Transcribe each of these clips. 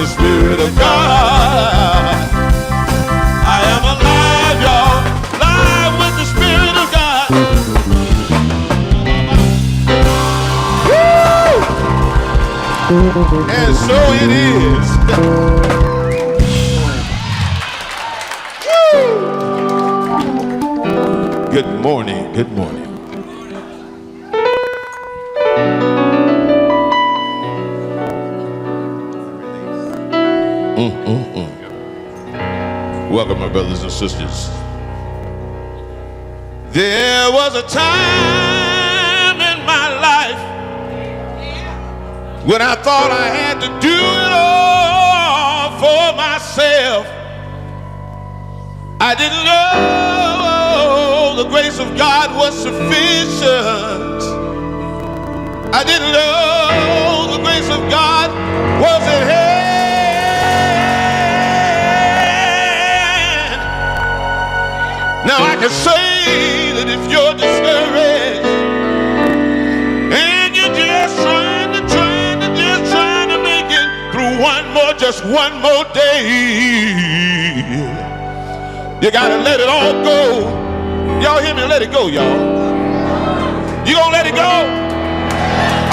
the Spirit of God. I am alive, y'all, live with the Spirit of God. Woo! And so it is. Good morning, good morning. Welcome, my brothers and sisters. There was a time in my life when I thought I had to do it all for myself. I didn't know the grace of God was sufficient. I didn't know the grace of God was at hand. Now I can say that if you're discouraged and you're just trying to make it through just one more day, you gotta let it all go. Y'all hear me? Let it go, y'all. You gonna let it go?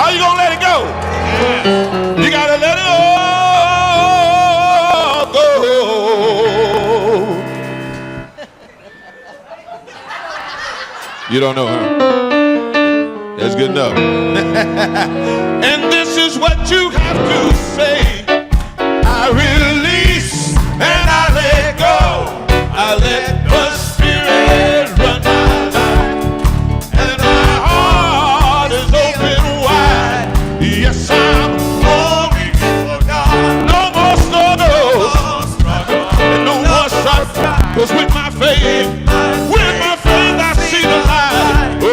Are you gonna let it go? You gotta let it all go. You don't know, huh? That's good enough. And this is what you have to say. I release and I let go. I let the Spirit run my life. And my heart is open wide. Yes, I'm only for God. No more struggles and no more strife. 'Cause with my faith, I see the light. Oh,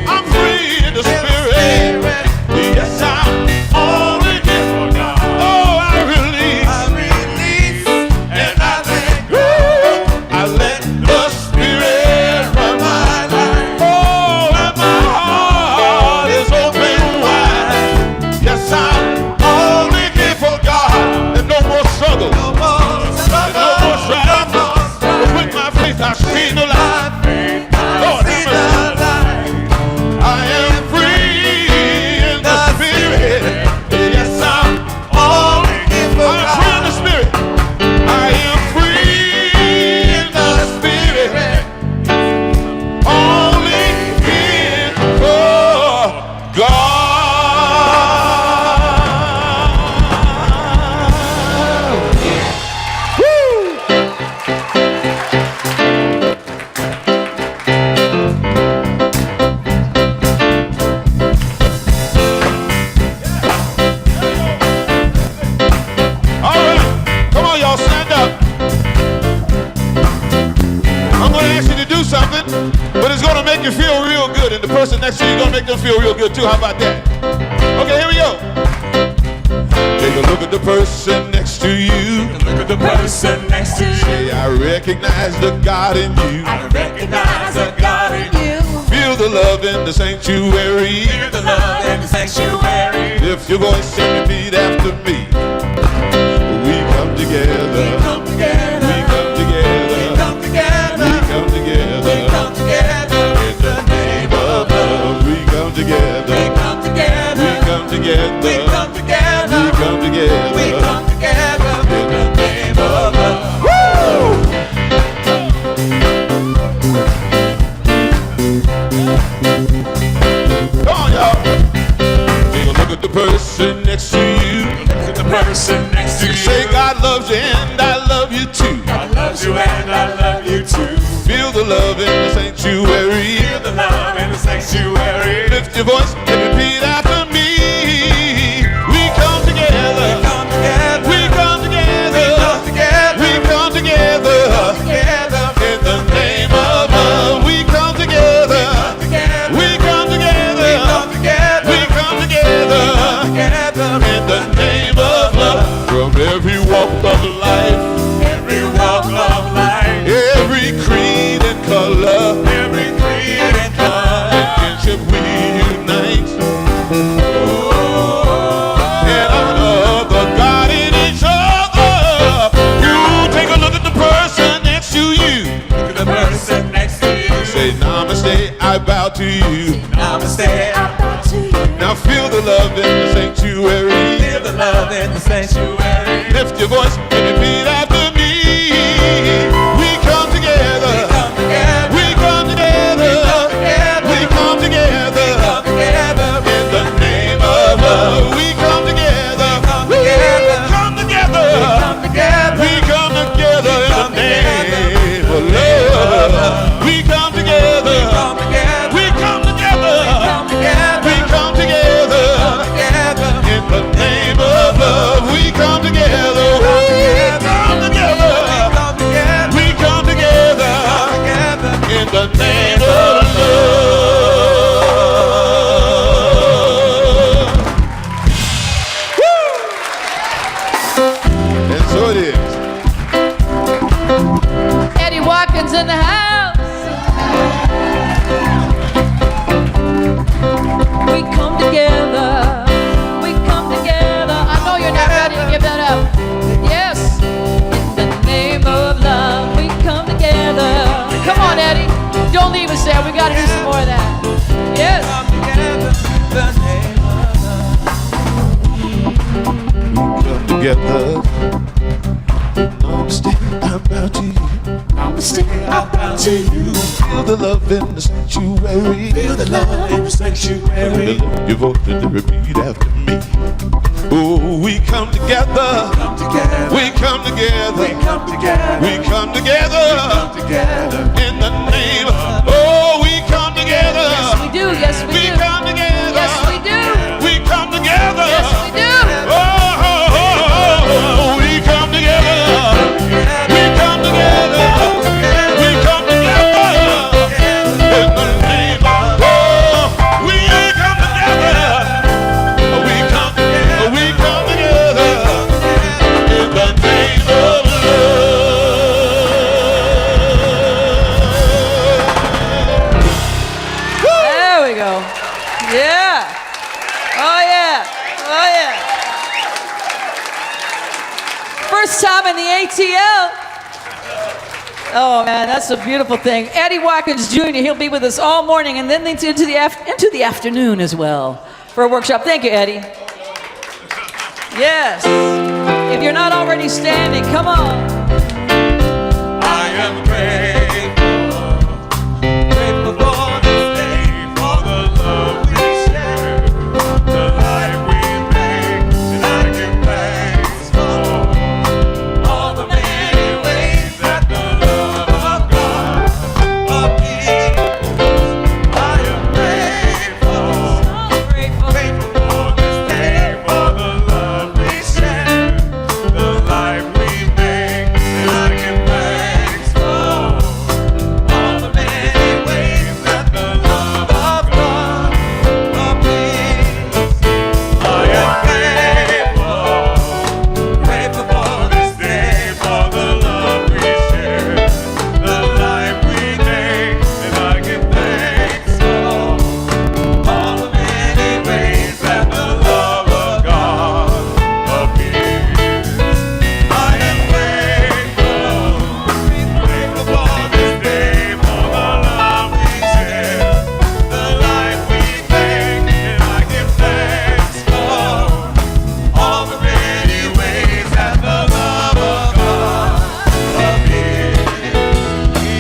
I'm free in the Spirit. Yes, I'm only here for God. Oh, I release and I let go. I let the Spirit run my life. Oh, and my heart is open wide. Yes, I'm only here for God. And no more struggle. No more strife. With my faith, I see the light. Lord, have mercy. I am free in the Spirit. Yes, I'm free in the Spirit. I am free in the Spirit. Only here for God. But it's gonna make you feel real good, and the person next to you gonna make them feel real good too. How about that? Okay, here we go. Take a look at the person next to you. Look at the person next to you. Say, I recognize the God in you. I recognize the God in you. Feel the love in the sanctuary. Feel the love in the sanctuary. Lift your voice and repeat after me. We come together. We come together. We come together. We come together. We come together. We come together. In the name of love. We come together. We come together. We come together. We come together. We come together. We come together. In the name of love. Woo! Come on, y'all. Take a look at the person next to you. Look at the person next to you. Say, God loves you and I love you too. God loves you and I love you too. Feel the love in the sanctuary. Feel the love in the sanctuary. Lift your voice and repeat after me. We come together. We come together. We come together. We come together. We come together. In the name of love. We come together. We come together. We come together. In the name of love. From every walk of life. Every walk of life. Every creed and color. Every creed and color. In kinship we unite. bow to you. Namaste. Now feel the love in the sanctuary. Feel the love in the sanctuary. Lift your voice and repeat after me. We come together. Come together. We come together. We come together. Come together. In the name of love. We come together. Come together. Come together. Come together. We come together in the name of love. We come together. Come together. We come together. Come together. We come together. Together. In the name of love. We come together. We come together. Come together. We come together. Together. In the name of love. And so it is. Eddie Watkins in the house. We come together. We come together. I know you're not ready to give that up. Yes. In the name of love, we come together. Come on, Eddie. Don't leave us there. We got to do some more of that. Yes. Come together. Namaste, I bow to you. Namaste, I bow to you. Feel the love in the sanctuary. Feel the love in the sanctuary. Lift your voice and repeat after me. Oh, we come together. Come together. We come together. We come together. We come together. Come together. In the name of, oh, we come together. Yes, we do. Yes, we We do. come together. Yes, we do. We come together. Yes, we do. Oh, we come together. We come together. We come together. In the name of, oh, we come together. We come together. In the name of love. There we go. Yeah. Oh, yeah. Oh, yeah. First time in the ATL. Oh, man, that's a beautiful thing. Eddie Watkins Jr., he'll be with us all morning and then into the afternoon as well for a workshop. Thank you, Eddie. Yes. If you're not already standing, come on. I am grateful, grateful for this day, for the love we share, the life we make, and I give thanks for all the many ways that the love of God appears. I am grateful, grateful for this day, for the love we share, the life we make, and I give thanks for all the many ways that the love of God appears. I am grateful, grateful for this day, for the love we share, the life we make, and I give thanks for all the many ways that the love of God appears. I am grateful, grateful for this day, for the love we share, the life we make, and I give thanks for all the many ways that the love of God appears.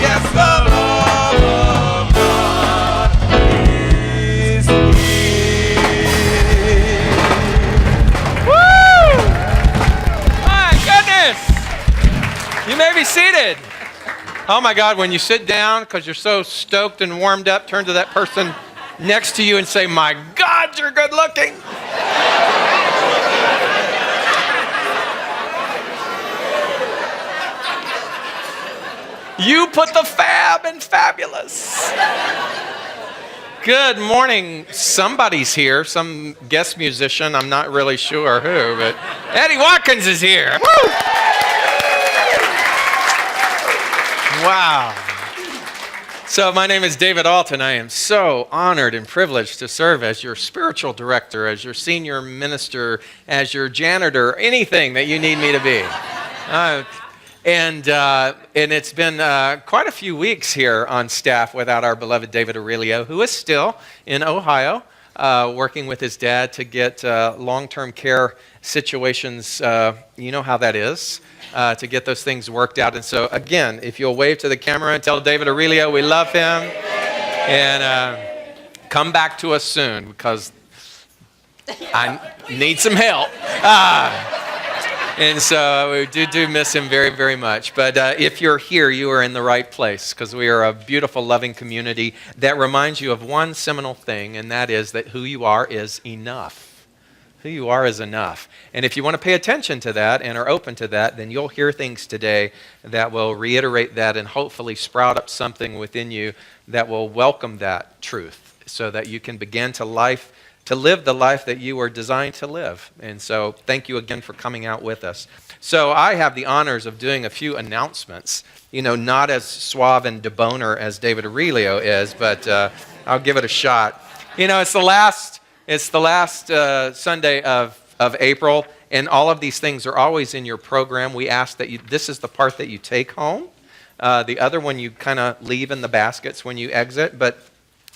Yes, the love of God is here. Woo! My goodness! You may be seated. Oh my God, when you sit down because you're so stoked and warmed up, turn to that person next to you and say, "My God, you're good looking." You put the fab in fabulous. Good morning. Somebody's here, some guest musician. I'm not really sure who, but Eddie Watkins is here. Woo! Wow. So my name is David Ault, and I am so honored and privileged to serve as your spiritual director, as your senior minister, as your janitor, anything that you need me to be. And it's been quite a few weeks here on staff without our beloved David Aurelio, who is still in Ohio, working with his dad to get long-term care situations, you know how that is, to get those things worked out. And so, again, if you'll wave to the camera and tell David Aurelio we love him, and come back to us soon, because I need some help. And so we do miss him very, very much. But if you're here, you are in the right place, because we are a beautiful, loving community that reminds you of one seminal thing, and that is that who you are is enough. Who you are is enough. And if you want to pay attention to that and are open to that, then you'll hear things today that will reiterate that and hopefully sprout up something within you that will welcome that truth, so that you can begin to live the life that you were designed to live. And so thank you again for coming out with us. So I have the honors of doing a few announcements, not as suave and debonair as David Aurelio is, but I'll give it a shot. It's the last Sunday of April, and all of these things are always in your program. We ask that this is the part that you take home. The other one you kind of leave in the baskets when you exit, but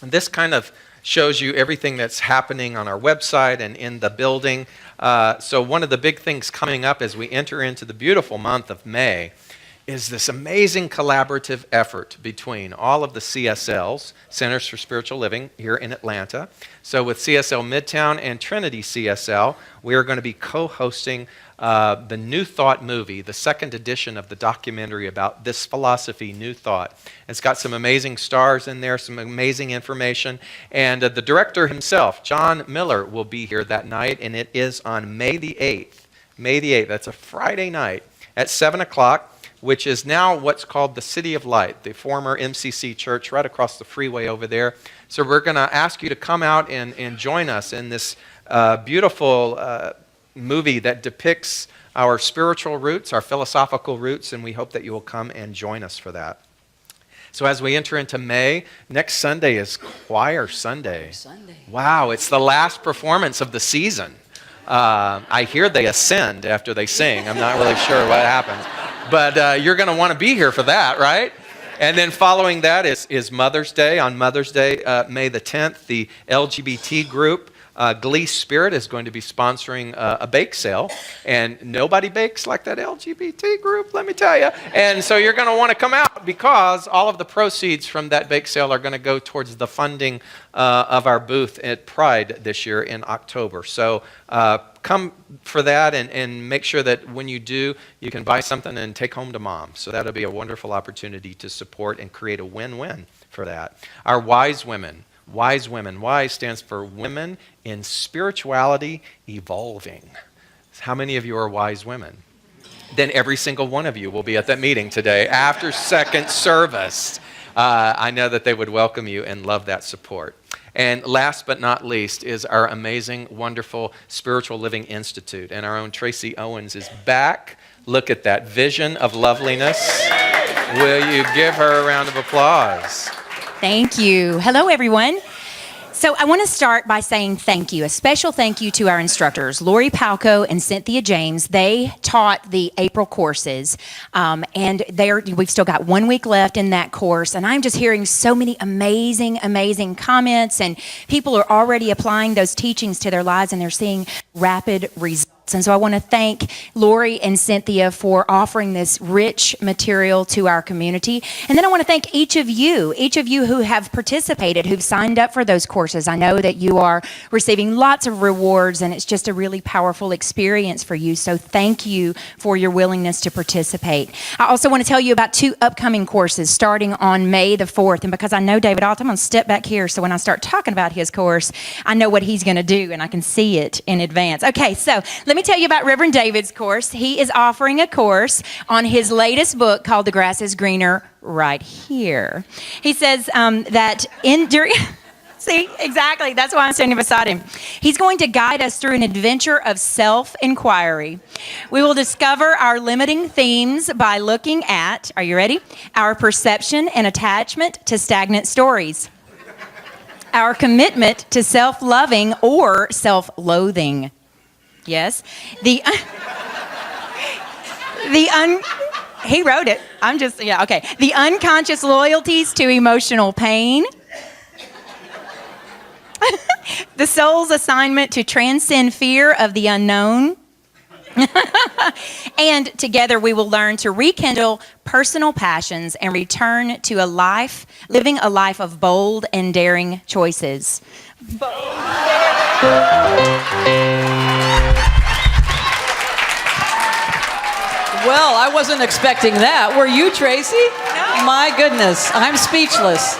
this kind of shows you everything that's happening on our website and in the building. So one of the big things coming up as we enter into the beautiful month of May is this amazing collaborative effort between all of the CSLs, Centers for Spiritual Living, here in Atlanta. So with CSL Midtown and Trinity CSL, we are going to be co-hosting the New Thought movie, the second edition of the documentary about this philosophy, New Thought. It's got some amazing stars in there, some amazing information, and the director himself, John Miller, will be here that night, and it is on May the 8th. May the 8th, that's a Friday night at 7 o'clock, which is now what's called the City of Light, the former MCC church right across the freeway over there. So we're going to ask you to come out and join us in this beautiful movie that depicts our spiritual roots, our philosophical roots, and we hope that you will come and join us for that. So as we enter into May, next Sunday is Choir Sunday. Wow, it's the last performance of the season. I hear they ascend after they sing. I'm not really sure what happens. But you're going to want to be here for that, right? And then following that is Mother's Day. On Mother's Day, May the 10th, the LGBT group, Glee Spirit, is going to be sponsoring a bake sale. And nobody bakes like that LGBT group, let me tell you. And so you're going to want to come out, because all of the proceeds from that bake sale are going to go towards the funding of our booth at Pride this year in October. So come for that, and make sure that when you do, you can buy something and take home to mom. So that'll be a wonderful opportunity to support and create a win-win for that. Our Wise Women. Wise Women. WISE stands for Women in Spirituality Evolving. How many of you are wise women? Then every single one of you will be at that meeting today after second service. I know that they would welcome you and love that support. And last but not least is our amazing, wonderful Spiritual Living Institute. And our own Tracy Owens is back. Look at that vision of loveliness. Will you give her a round of applause? Thank you. Hello, everyone. So I want to start by saying thank you. A special thank you to our instructors, Lori Palco and Cynthia James. They taught the April courses, and we've still got 1 week left in that course. And I'm just hearing so many amazing, amazing comments, and people are already applying those teachings to their lives, and they're seeing rapid results. And so I want to thank Lori and Cynthia for offering this rich material to our community. And then I want to thank each of you who have participated, who've signed up for those courses. I know that you are receiving lots of rewards, and it's just a really powerful experience for you. So thank you for your willingness to participate. I also want to tell you about 2 upcoming courses starting on May the 4th. And because I know David Ault, I'm going to step back here, so when I start talking about his course, I know what he's going to do, and I can see it in advance. Okay, so let me tell you about Reverend David's course. He is offering a course on his latest book called The Grass is Greener Right Here. He says that see, exactly, that's why I'm standing beside him. He's going to guide us through an adventure of self-inquiry. We will discover our limiting themes by looking at, are you ready? Our perception and attachment to stagnant stories. Our commitment to self-loving or self-loathing. Yes. He wrote it. I'm just, yeah, okay. The unconscious loyalties to emotional pain. The soul's assignment to transcend fear of the unknown. And together we will learn to rekindle personal passions and return to living a life of bold and daring choices. Well, I wasn't expecting that. Were you, Tracy? No. My goodness, I'm speechless.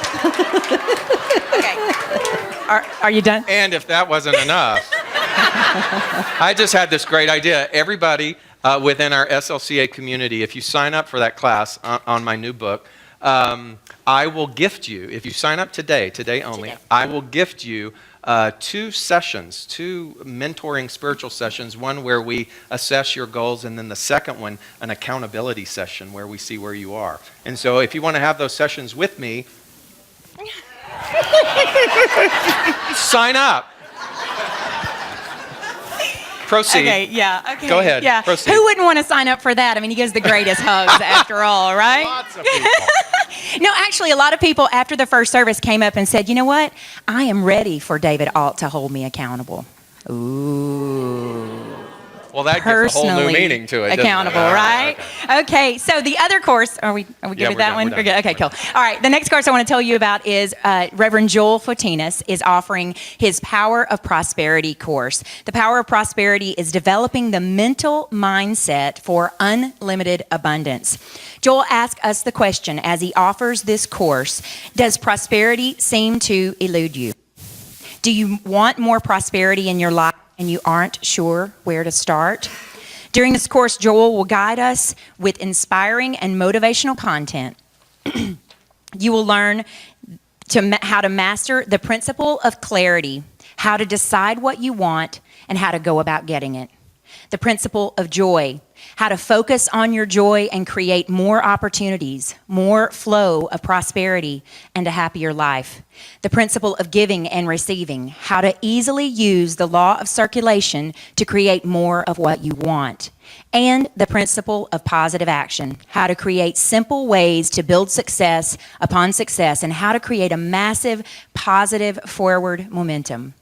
Okay. Are you done? And if that wasn't enough, I just had this great idea. Everybody within our SLCA community, if you sign up for that class on my new book, I will gift you, if you sign up today only, I will gift you 2 sessions, 2 mentoring spiritual sessions, one where we assess your goals, and then the second one, an accountability session where we see where you are. And so if you want to have those sessions with me, sign up. Proceed. Okay, yeah, okay. Go ahead, Yeah. proceed. Who wouldn't want to sign up for that? I mean, he gives the greatest hugs after all, right? Lots of people. No, actually, a lot of people after the first service came up and said, you know what? I am ready for David Ault to hold me accountable. Ooh. Well, that gives a whole new Personally meaning to it, doesn't it? accountable, right? Okay, so the other course, are we good Yeah, with we're that done, one? we're done. Good. Okay, cool. All right, the next course I want to tell you about is Reverend Joel Fotinas is offering his Power of Prosperity course. The Power of Prosperity is developing the mental mindset for unlimited abundance. Joel asked us the question as he offers this course, does prosperity seem to elude you? Do you want more prosperity in your life and you aren't sure where to start? During this course, Joel will guide us with inspiring and motivational content. You will learn how to master the principle of clarity, how to decide what you want, and how to go about getting it. The principle of joy, how to focus on your joy and create more opportunities, more flow of prosperity, and a happier life. The principle of giving and receiving, how to easily use the law of circulation to create more of what you want. And the principle of positive action, how to create simple ways to build success upon success, and how to create a massive positive forward momentum.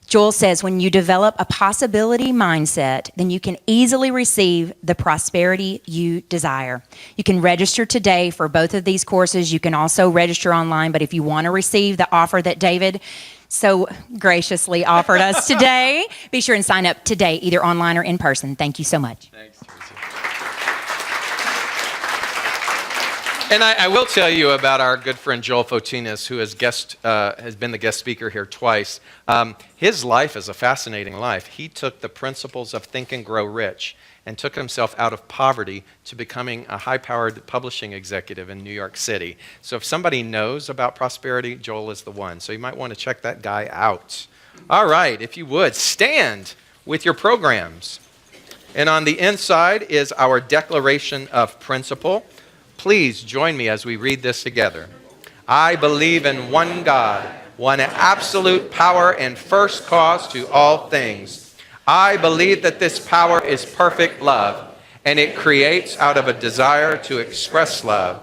Joel says when you develop a possibility mindset, then you can easily receive the prosperity you desire. You can register today for both of these courses. You can also register online, but if you want to receive the offer that David so graciously offered us today, be sure and sign up today, either online or in person. Thank you so much. Thanks, Teresa. And I will tell you about our good friend Joel Fotinas, who has been the guest speaker here twice. His life is a fascinating life. He took the principles of Think and Grow Rich and took himself out of poverty to becoming a high-powered publishing executive in New York City. So if somebody knows about prosperity, Joel is the one. So you might want to check that guy out. All right, if you would, stand with your programs. And on the inside is our Declaration of Principle. Please join me as we read this together. I believe in one God, one absolute power and first cause to all things. I believe that this power is perfect love, and it creates out of a desire to express love.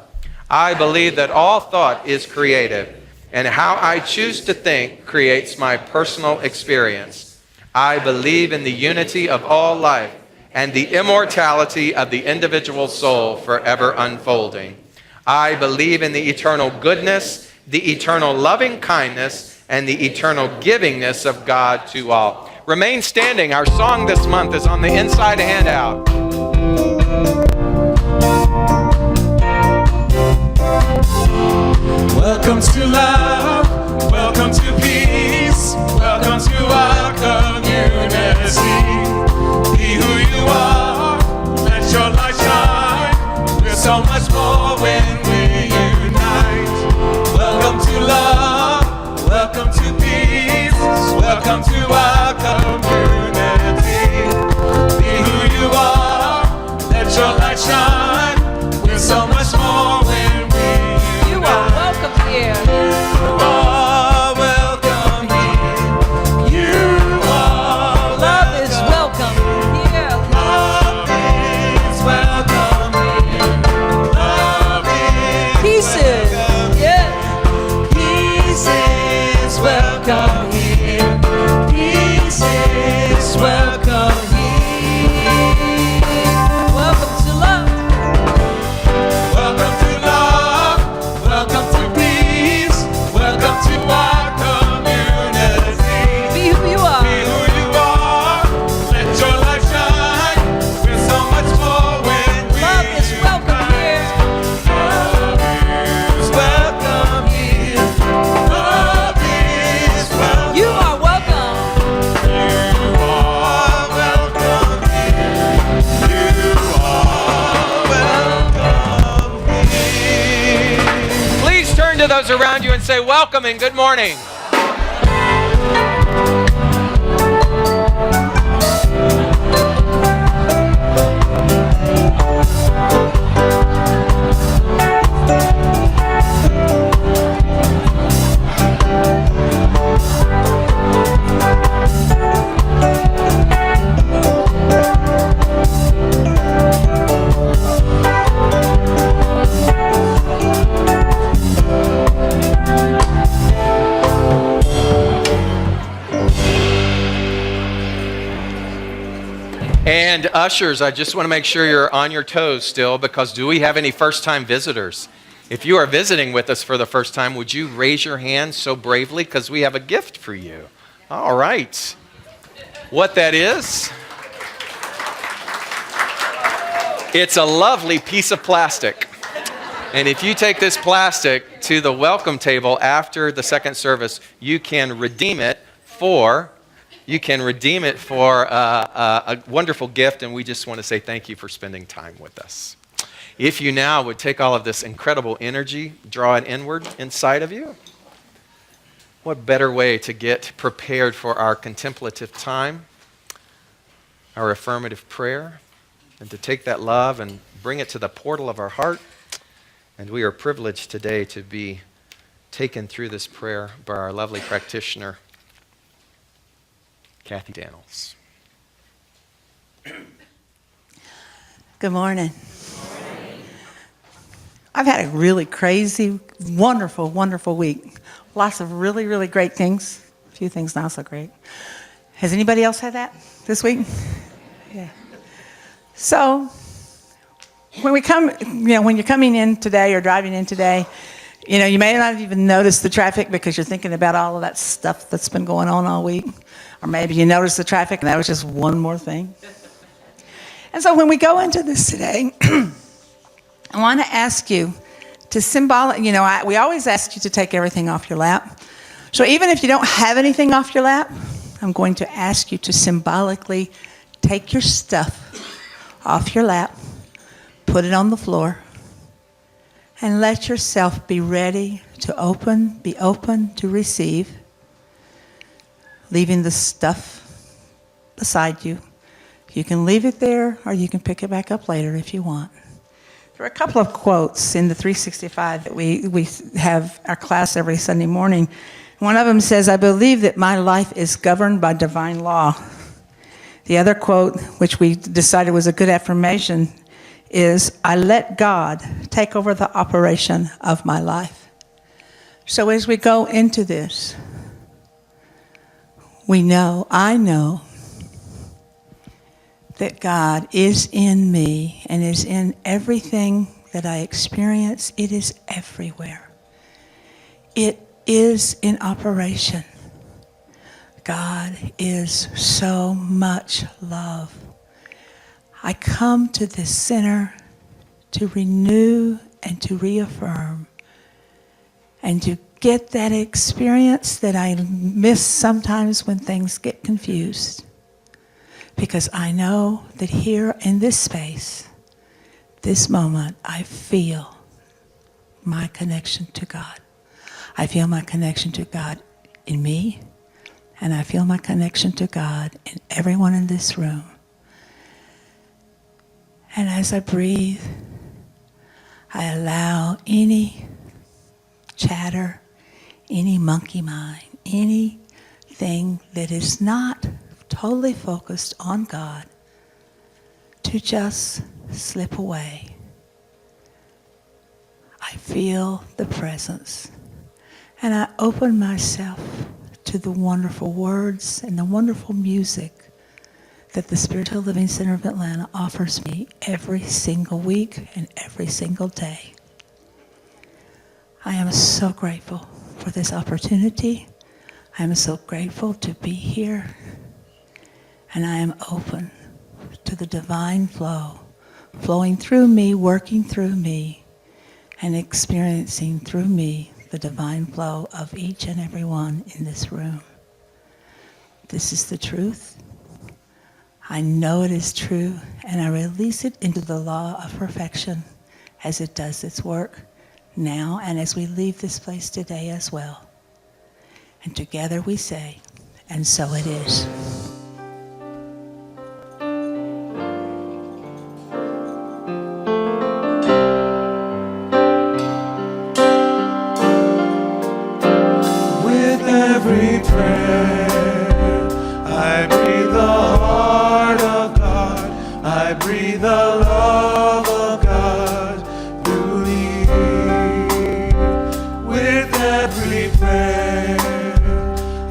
I believe that all thought is creative, and how I choose to think creates my personal experience. I believe in the unity of all life and the immortality of the individual soul forever unfolding. I believe in the eternal goodness, the eternal loving kindness, and the eternal givingness of God to all. Remain standing. Our song this month is on the inside handout. Welcome to love, welcome to peace, welcome to our community. Be who you are, let your light shine. We're so much more when we unite. Welcome to love, welcome to peace, welcome to our community. Be who you are, let your light shine. We're so much more when we unite. You are welcome here. You are welcome here. You are Love is welcome here. love is welcome here. around you and say, welcome and good morning. And ushers, I just want to make sure you're on your toes still, because do we have any first-time visitors? If you are visiting with us for the first time, would you raise your hand so bravely, because we have a gift for you. All right. What that is, it's a lovely piece of plastic. And if you take this plastic to the welcome table after the second service, you can redeem it for a wonderful gift, and we just want to say thank you for spending time with us. If you now would take all of this incredible energy, draw it inward inside of you, what better way to get prepared for our contemplative time, our affirmative prayer, and to take that love and bring it to the portal of our heart. And we are privileged today to be taken through this prayer by our lovely practitioner, Kathy Daniels. Good morning. I've had a really crazy, wonderful, wonderful week. Lots of really, really great things. A few things not so great. Has anybody else had that this week? Yeah. So, when you're coming in today or driving in today, you may not even notice the traffic because you're thinking about all of that stuff that's been going on all week. Or maybe you notice the traffic and that was just one more thing. And so when we go into this today, I want to ask you to we always ask you to take everything off your lap. So even if you don't have anything off your lap, I'm going to ask you to symbolically take your stuff off your lap, put it on the floor, and let yourself be ready to be open to receive, leaving the stuff beside you. You can leave it there, or you can pick it back up later if you want. There are a couple of quotes in the 365 that we have our class every Sunday morning. One of them says, "I believe that my life is governed by divine law." The other quote, which we decided was a good affirmation, is, "I let God take over the operation of my life." So as we go into this, I know that God is in me and is in everything that I experience. It is everywhere. It is in operation. God is so much love. I come to this center to renew and to reaffirm and to get that experience that I miss sometimes when things get confused. Because I know that here in this space, this moment, I feel my connection to God. I feel my connection to God in me, and I feel my connection to God in everyone in this room. And as I breathe, I allow any chatter, any monkey mind, anything that is not totally focused on God to just slip away. I feel the presence, and I open myself to the wonderful words and the wonderful music that the Spiritual Living Center of Atlanta offers me every single week and every single day. I am so grateful for this opportunity. I am so grateful to be here. And I am open to the divine flow, flowing through me, working through me, and experiencing through me the divine flow of each and every one in this room. This is the truth. I know it is true, and I release it into the law of perfection as it does its work now and as we leave this place today as well. And together we say, and so it is. With every prayer, I breathe the heart of God. I breathe the love of God through me. With every prayer,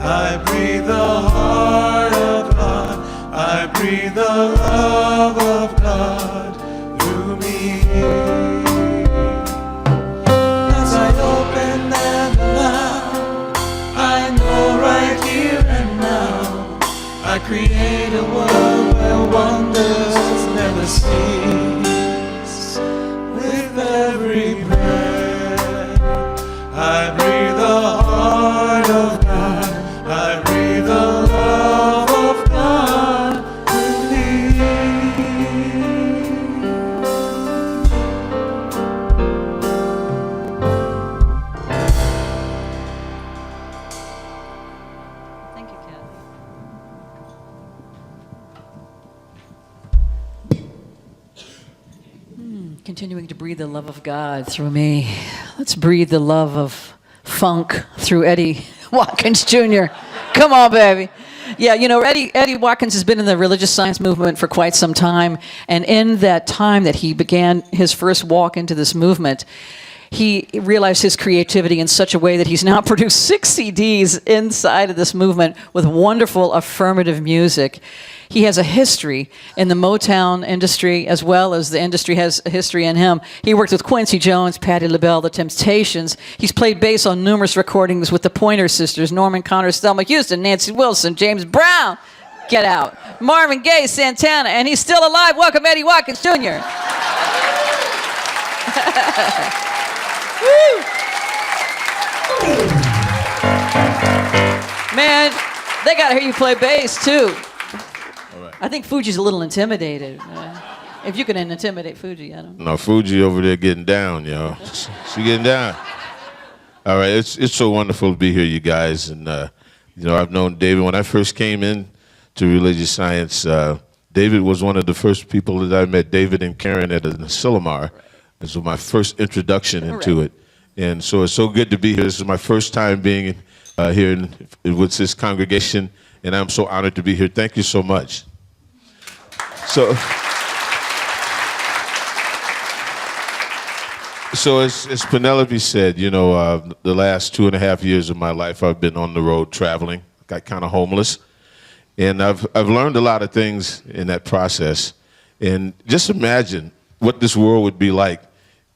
I breathe the heart of God. I breathe the love of God through me. As I open and allow, I know right here and now, I create a world where wonders never cease. With every breath, I breathe the heart of God. I breathe the love of God through me. Thank you, Kathy. Continuing to breathe the love of God through me. Let's breathe the love of funk through Eddie Watkins Jr. Come on, baby. Yeah, you know, Eddie Watkins has been in the religious science movement for quite some time. And in that time that he began his first walk into this movement, he realized his creativity in such a way that he's now produced 6 CDs inside of this movement with wonderful affirmative music. He has a history in the Motown industry as well as the industry has a history in him. He worked with Quincy Jones, Patti LaBelle, The Temptations. He's played bass on numerous recordings with the Pointer Sisters, Norman Connors, Thelma Houston, Nancy Wilson, James Brown, get out, Marvin Gaye, Santana, and he's still alive. Welcome, Eddie Watkins Jr. Woo! Man, they got to hear you play bass, too. I think Fuji's a little intimidated. If you can intimidate Fuji, I don't know. No, Fuji over there getting down, y'all. She getting down. All right, it's so wonderful to be here, you guys. And, you know, I've known David. When I first came in to religious science, David was one of the first people that I met, David and Karen at Silomar. This was my first introduction into it. And so it's so good to be here. This is my first time being here with this congregation, and I'm so honored to be here. Thank you so much. So as Penelope said, you know, the last 2.5 years of my life, I've been on the road traveling, got kind of homeless. And I've learned a lot of things in that process. And just imagine what this world would be like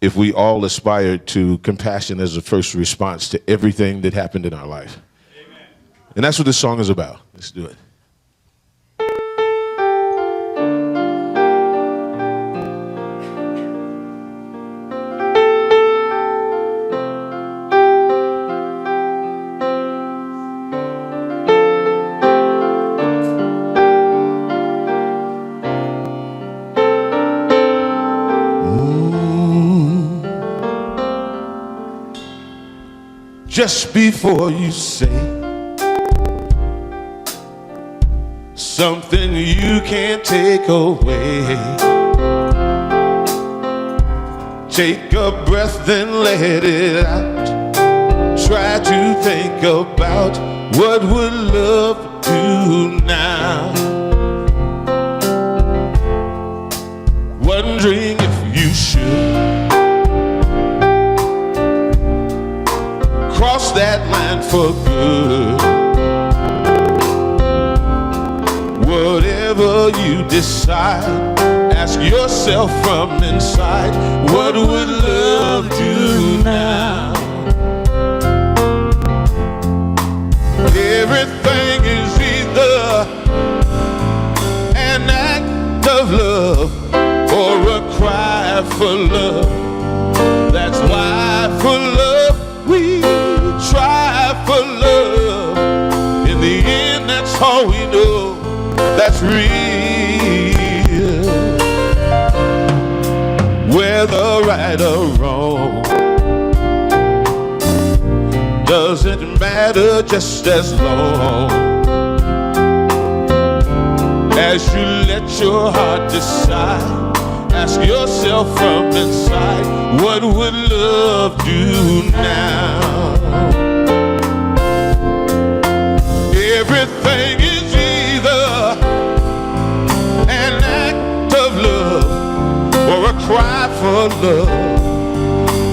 if we all aspired to compassion as a first response to everything that happened in our life. Amen. And that's what this song is about. Let's do it. Just before you say something you can't take away, take a breath, then let it out. Try to think about what would love do now. Wondering if you should cross that line for good. Whatever you decide, ask yourself from inside, what would love do now? Everything is either an act of love or a cry for love. That's why for love we try for love. In the end, that's all we know that's real. Whether right or wrong, doesn't matter just as long as you let your heart decide. Ask yourself from inside, what would love do now? Everything is either an act of love or a cry for love.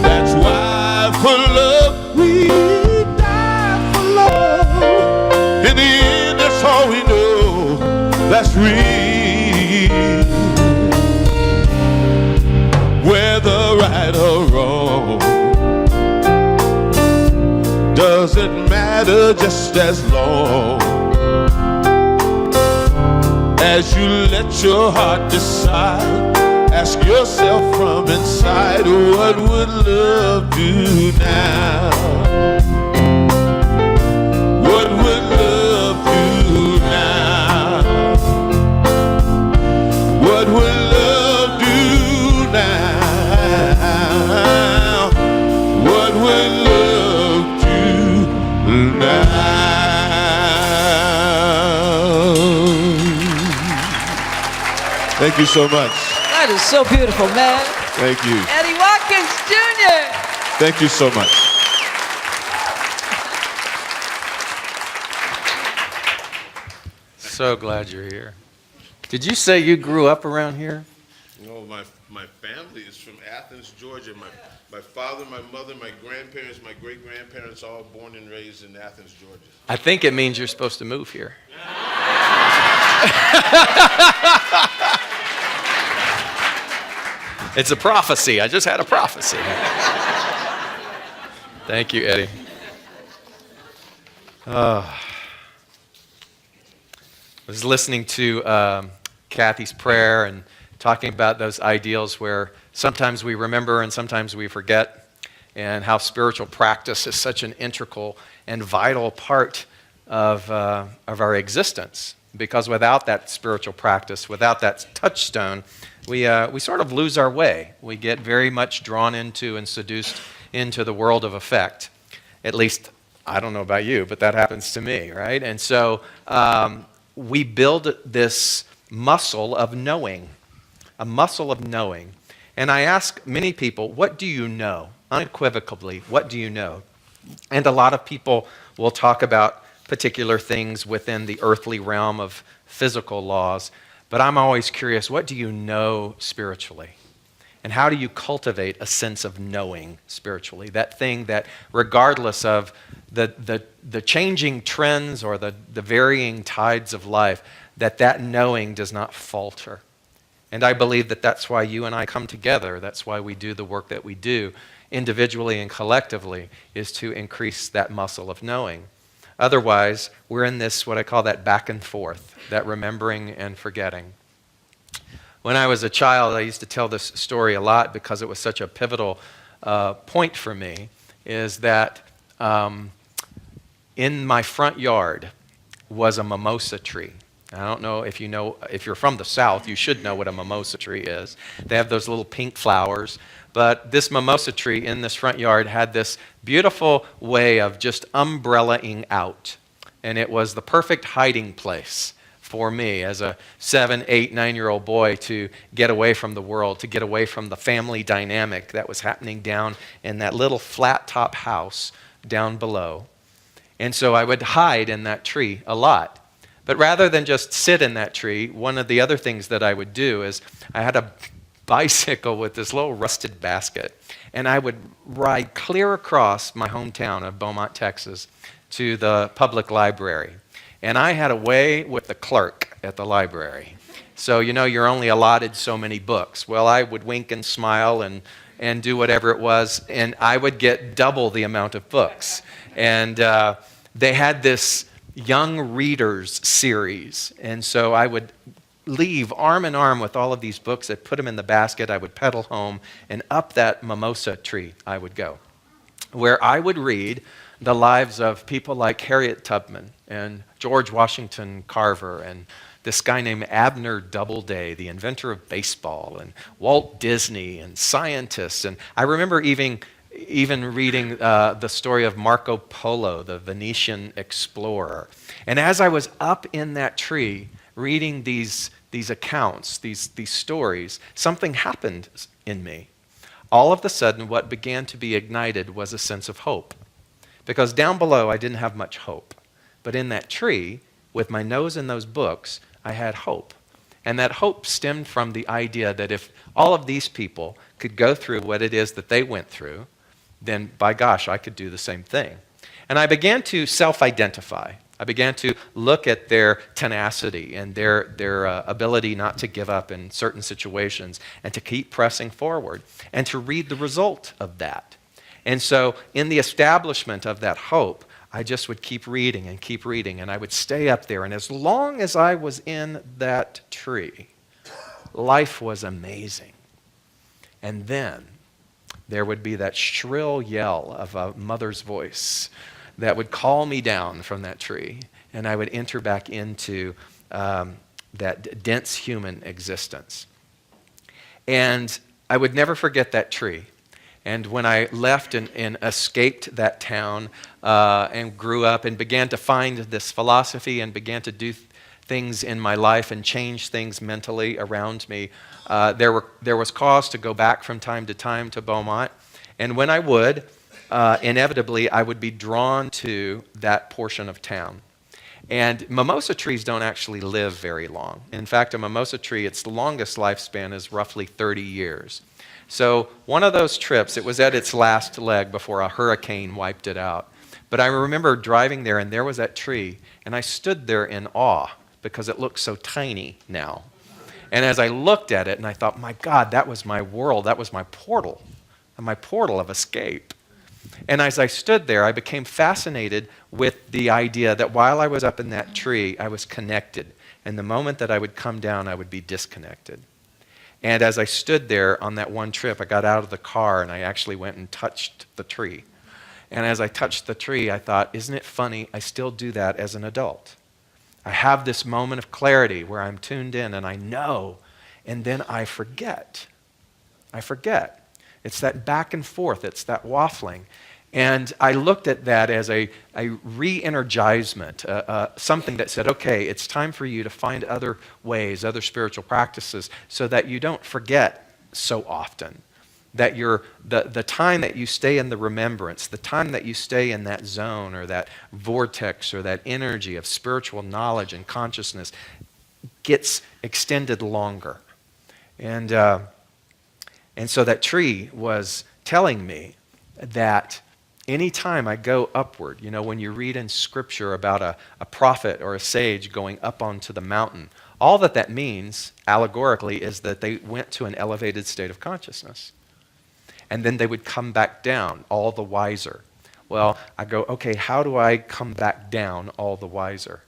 That's why for love we die for love. In the end, that's all we know. That's real. Whether right or wrong doesn't matter just as long as you let your heart decide. Ask yourself from inside, what would love do now? What would love do now? What would love do now? What would love do now? Thank you so much. That is so beautiful, man. Thank you. Eddie Watkins Jr. Thank you so much. So glad you're here. Did you say you grew up around here? No, my family is from Athens, Georgia. My father, my mother, my grandparents, my great-grandparents, all born and raised in Athens, Georgia. I think it means you're supposed to move here. It's a prophecy. I just had a prophecy. Thank you, Eddie. I was listening to Kathy's prayer and talking about those ideals where sometimes we remember and sometimes we forget, and how spiritual practice is such an integral and vital part of our existence. Because without that spiritual practice, without that touchstone, we sort of lose our way. We get very much drawn into and seduced into the world of effect. At least, I don't know about you, but that happens to me, right? And so we build this muscle of knowing, a muscle of knowing. And I ask many people, what do you know? Unequivocally, what do you know? And a lot of people will talk about particular things within the earthly realm of physical laws. But I'm always curious, what do you know spiritually? And how do you cultivate a sense of knowing spiritually? That thing that, regardless of the changing trends or the varying tides of life, that knowing does not falter. And I believe that that's why you and I come together. That's why we do the work that we do, individually and collectively, is to increase that muscle of knowing. Otherwise, we're in this, what I call that back and forth, that remembering and forgetting. When I was a child, I used to tell this story a lot because it was such a pivotal point for me, is that in my front yard was a mimosa tree. I don't know if you're from the South, you should know what a mimosa tree is. They have those little pink flowers. But this mimosa tree in this front yard had this beautiful way of just umbrellaing out. And it was the perfect hiding place for me as a 7, 8, 9-year-old boy to get away from the world, to get away from the family dynamic that was happening down in that little flat top house down below. And so I would hide in that tree a lot. But rather than just sit in that tree, one of the other things that I would do is I had a bicycle with this little rusted basket, and I would ride clear across my hometown of Beaumont, Texas, to the public library. And I had a way with the clerk at the library. So, you're only allotted so many books. Well, I would wink and smile and do whatever it was, and I would get double the amount of books. And they had this Young Readers series, and so I would leave arm in arm with all of these books. I'd put them in the basket. I would pedal home, and up that mimosa tree I would go, where I would read the lives of people like Harriet Tubman and George Washington Carver and this guy named Abner Doubleday, the inventor of baseball, and Walt Disney and scientists. And I remember even even reading the story of Marco Polo, the Venetian explorer. And as I was up in that tree reading these accounts, these stories, something happened in me. All of a sudden, what began to be ignited was a sense of hope. Because down below, I didn't have much hope. But in that tree, with my nose in those books, I had hope. And that hope stemmed from the idea that if all of these people could go through what it is that they went through, then by gosh, I could do the same thing. And I began to self-identify. I began to look at their tenacity and their ability not to give up in certain situations and to keep pressing forward and to read the result of that. And so in the establishment of that hope, I just would keep reading, and I would stay up there. And as long as I was in that tree, life was amazing. And then there would be that shrill yell of a mother's voice that would call me down from that tree, and I would enter back into that dense human existence. And I would never forget that tree. And when I left and escaped that town and grew up and began to find this philosophy and began to do things in my life and change things mentally around me, there was cause to go back from time to Beaumont. And when I would, inevitably, I would be drawn to that portion of town. And mimosa trees don't actually live very long. In fact, a mimosa tree, its longest lifespan is roughly 30 years. So one of those trips, it was at its last leg before a hurricane wiped it out. But I remember driving there, and there was that tree, and I stood there in awe because it looked so tiny now. And as I looked at it, and I thought, my God, that was my world, that was my portal of escape. And as I stood there, I became fascinated with the idea that while I was up in that tree, I was connected. And the moment that I would come down, I would be disconnected. And as I stood there on that one trip, I got out of the car and I actually went and touched the tree. And as I touched the tree, I thought, isn't it funny? I still do that as an adult. I have this moment of clarity where I'm tuned in and I know, and then I forget. It's that back and forth. It's that waffling. And I looked at that as a re-energizement, something that said, okay, it's time for you to find other ways, other spiritual practices, so that you don't forget so often. That the time that you stay in the remembrance, the time that you stay in that zone or that vortex or that energy of spiritual knowledge and consciousness gets extended longer. And so that tree was telling me that anytime I go upward, when you read in Scripture about a prophet or a sage going up onto the mountain, all that means, allegorically, is that they went to an elevated state of consciousness. And then they would come back down, all the wiser. Well, I go, okay, how do I come back down all the wiser?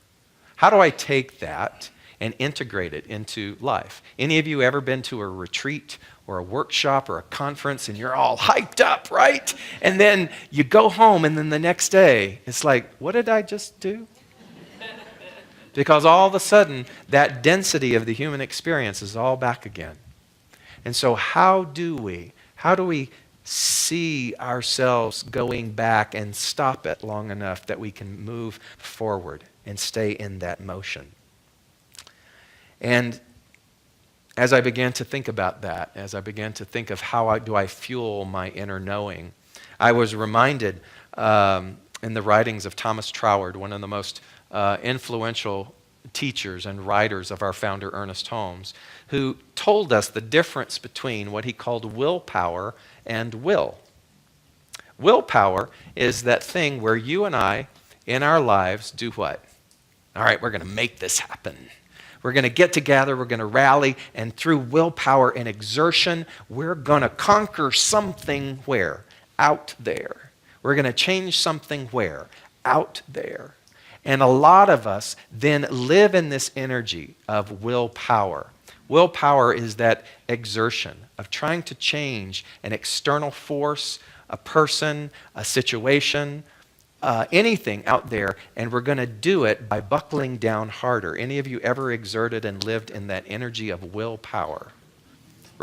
How do I take that and integrate it into life? Any of you ever been to a retreat or a workshop or a conference and you're all hyped up, right? And then you go home and then the next day, it's like, what did I just do? Because all of a sudden, that density of the human experience is all back again. And so how do we see ourselves going back and stop it long enough that we can move forward and stay in that motion? And as I began to think about that, as I began to think of how do I fuel my inner knowing, I was reminded in the writings of Thomas Troward, one of the most influential teachers and writers of our founder, Ernest Holmes, who told us the difference between what he called willpower and will. Willpower is that thing where you and I, in our lives, do what? All right, we're going to make this happen. We're going to get together, we're going to rally, and through willpower and exertion, we're going to conquer something where? Out there. We're going to change something where? Out there. And a lot of us then live in this energy of willpower. Willpower is that exertion of trying to change an external force, a person, a situation, anything out there, and we're going to do it by buckling down harder. Any of you ever exerted and lived in that energy of willpower?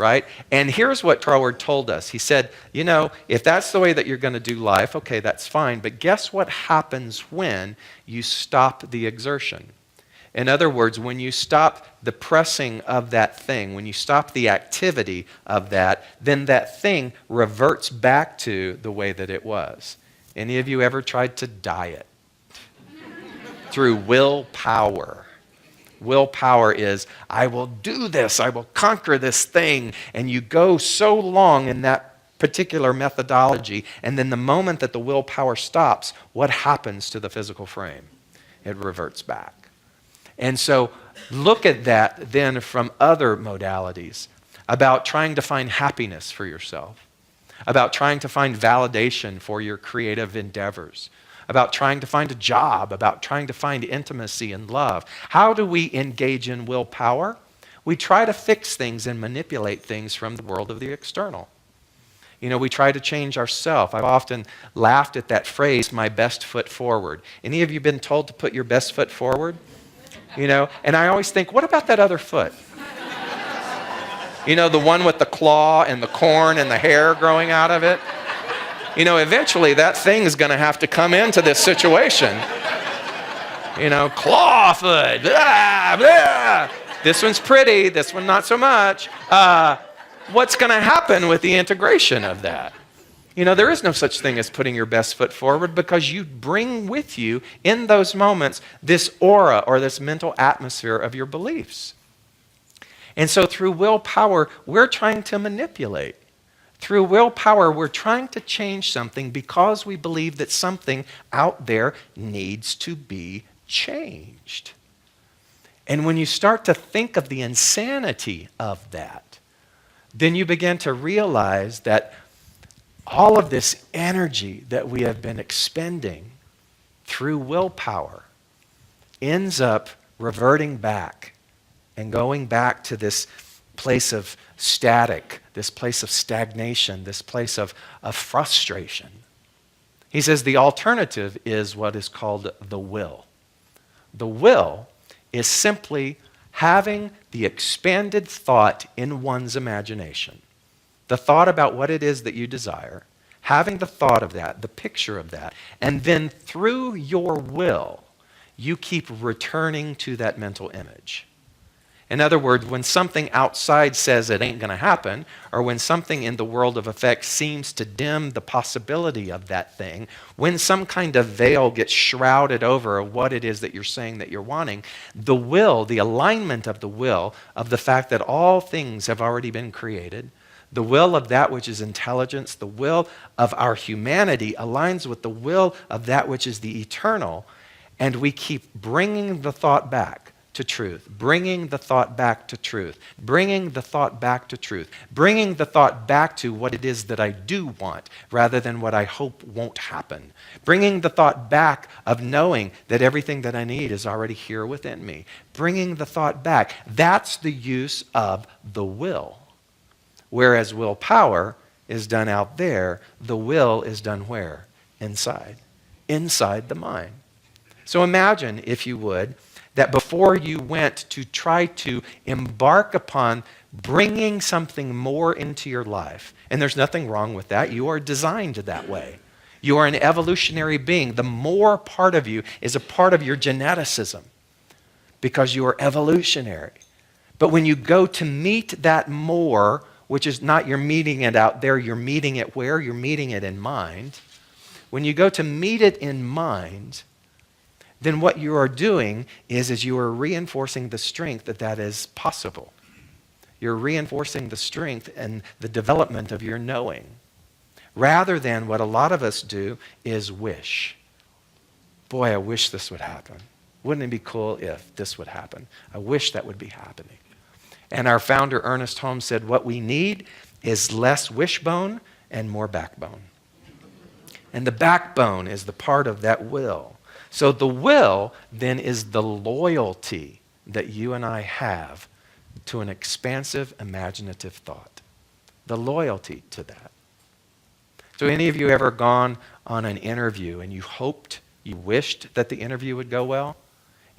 right? And here's what Troward told us. He said, you know, if that's the way that you're going to do life, okay, that's fine. But guess what happens when you stop the exertion? In other words, when you stop the pressing of that thing, when you stop the activity of that, then that thing reverts back to the way that it was. Any of you ever tried to diet? Through willpower. Willpower is, I will do this, I will conquer this thing, and you go so long in that particular methodology, and then the moment that the willpower stops, what happens to the physical frame? It reverts back. And so look at that then from other modalities about trying to find happiness for yourself, about trying to find validation for your creative endeavors, about trying to find a job, about trying to find intimacy and love. How do we engage in willpower? We try to fix things and manipulate things from the world of the external. You know, we try to change ourselves. I've often laughed at that phrase, my best foot forward. Any of you been told to put your best foot forward? You know, and I always think, what about that other foot? You know, the one with the claw and the corn and the hair growing out of it? You know, eventually that thing is going to have to come into this situation. You know, claw foot. Blah, blah. This one's pretty. This one not so much. What's going to happen with the integration of that? You know, there is no such thing as putting your best foot forward because you bring with you in those moments this aura or this mental atmosphere of your beliefs. And so through willpower, we're trying to manipulate. Through willpower, we're trying to change something because we believe that something out there needs to be changed. And when you start to think of the insanity of that, then you begin to realize that all of this energy that we have been expending through willpower ends up reverting back and going back to this place of static, this place of stagnation, this place of frustration. He says the alternative is what is called the will. The will is simply having the expanded thought in one's imagination. The thought about what it is that you desire, having the thought of that, the picture of that, and then through your will, you keep returning to that mental image. In other words, when something outside says it ain't going to happen, or when something in the world of effects seems to dim the possibility of that thing, when some kind of veil gets shrouded over what it is that you're saying that you're wanting, the will, the alignment of the will, of the fact that all things have already been created, the will of that which is intelligence, the will of our humanity aligns with the will of that which is the eternal, and we keep bringing the thought back to truth, bringing the thought back to truth, bringing the thought back to truth, bringing the thought back to what it is that I do want rather than what I hope won't happen, bringing the thought back of knowing that everything that I need is already here within me, bringing the thought back. That's the use of the will. Whereas willpower is done out there, the will is done where? Inside. Inside the mind. So imagine, if you would, that before you went to try to embark upon bringing something more into your life, and there's nothing wrong with that, you are designed that way. You are an evolutionary being. The more part of you is a part of your geneticism because you are evolutionary. But when you go to meet that more, which is not you're meeting it out there, you're meeting it where? You're meeting it in mind. When you go to meet it in mind, then what you are doing is you are reinforcing the strength that is possible. You're reinforcing the strength and the development of your knowing. Rather than what a lot of us do is wish. Boy, I wish this would happen. Wouldn't it be cool if this would happen? I wish that would be happening. And our founder, Ernest Holmes, said what we need is less wishbone and more backbone. And the backbone is the part of that will. So the will then is the loyalty that you and I have to an expansive, imaginative thought. The loyalty to that. So any of you ever gone on an interview and you hoped, you wished that the interview would go well?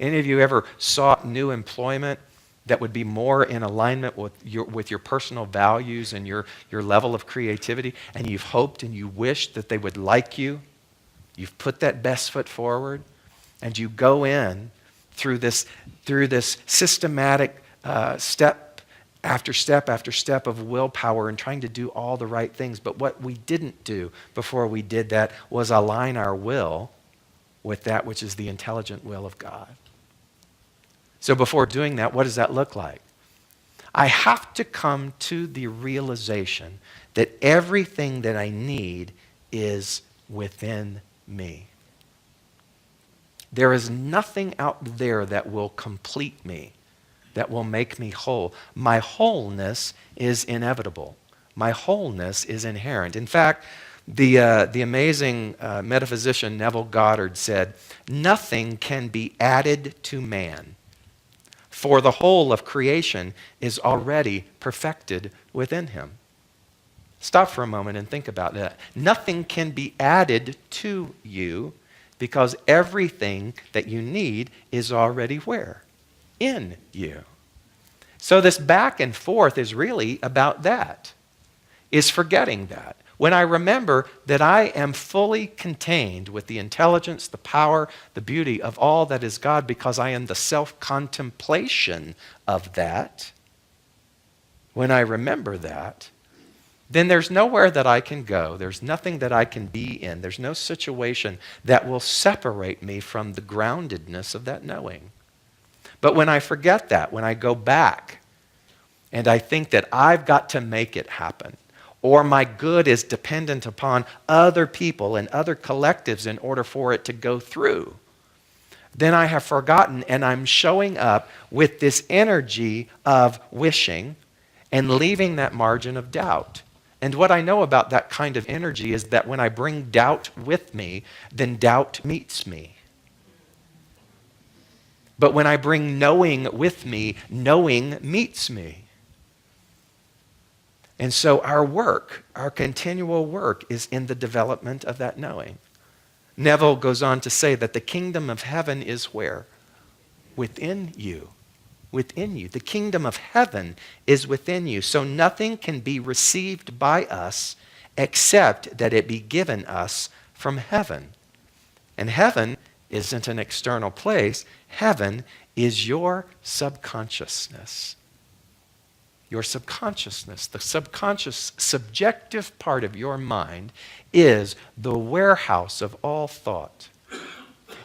Any of you ever sought new employment that would be more in alignment with your personal values and your level of creativity, and you've hoped and you wished that they would like you. You've put that best foot forward, and you go in through this systematic step after step after step of willpower and trying to do all the right things. But what we didn't do before we did that was align our will with that which is the intelligent will of God. So before doing that, what does that look like? I have to come to the realization that everything that I need is within me. There is nothing out there that will complete me, that will make me whole. My wholeness is inevitable. My wholeness is inherent. In fact, the amazing metaphysician Neville Goddard said, "Nothing can be added to man, for the whole of creation is already perfected within him." Stop for a moment and think about that. Nothing can be added to you because everything that you need is already where? In you. So this back and forth is really about that, is forgetting that. When I remember that I am fully contained with the intelligence, the power, the beauty of all that is God, because I am the self-contemplation of that, when I remember that, then there's nowhere that I can go. There's nothing that I can be in. There's no situation that will separate me from the groundedness of that knowing. But when I forget that, when I go back and I think that I've got to make it happen, or my good is dependent upon other people and other collectives in order for it to go through, then I have forgotten, and I'm showing up with this energy of wishing and leaving that margin of doubt. And what I know about that kind of energy is that when I bring doubt with me, then doubt meets me. But when I bring knowing with me, knowing meets me. And so our work, our continual work, is in the development of that knowing. Neville goes on to say that the kingdom of heaven is where? Within you. Within you. The kingdom of heaven is within you. So nothing can be received by us except that it be given us from heaven. And heaven isn't an external place. Heaven is your subconsciousness. Your subconsciousness, the subconscious, subjective part of your mind, is the warehouse of all thought.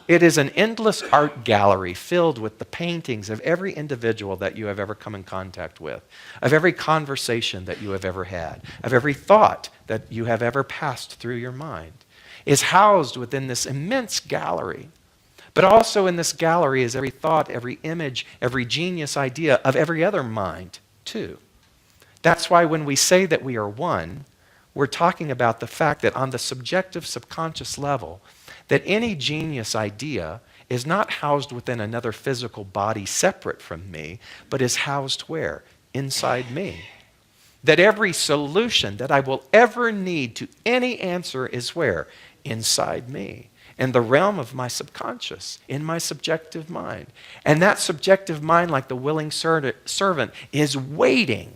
It is an endless art gallery filled with the paintings of every individual that you have ever come in contact with, of every conversation that you have ever had, of every thought that you have ever passed through your mind, is housed within this immense gallery. But also in this gallery is every thought, every image, every genius idea of every other mind, too. That's why when we say that we are one, we're talking about the fact that on the subjective subconscious level, that any genius idea is not housed within another physical body separate from me, but is housed where? Inside me. That every solution that I will ever need to any answer is where? Inside me. In the realm of my subconscious, in my subjective mind. And that subjective mind, like the willing servant, is waiting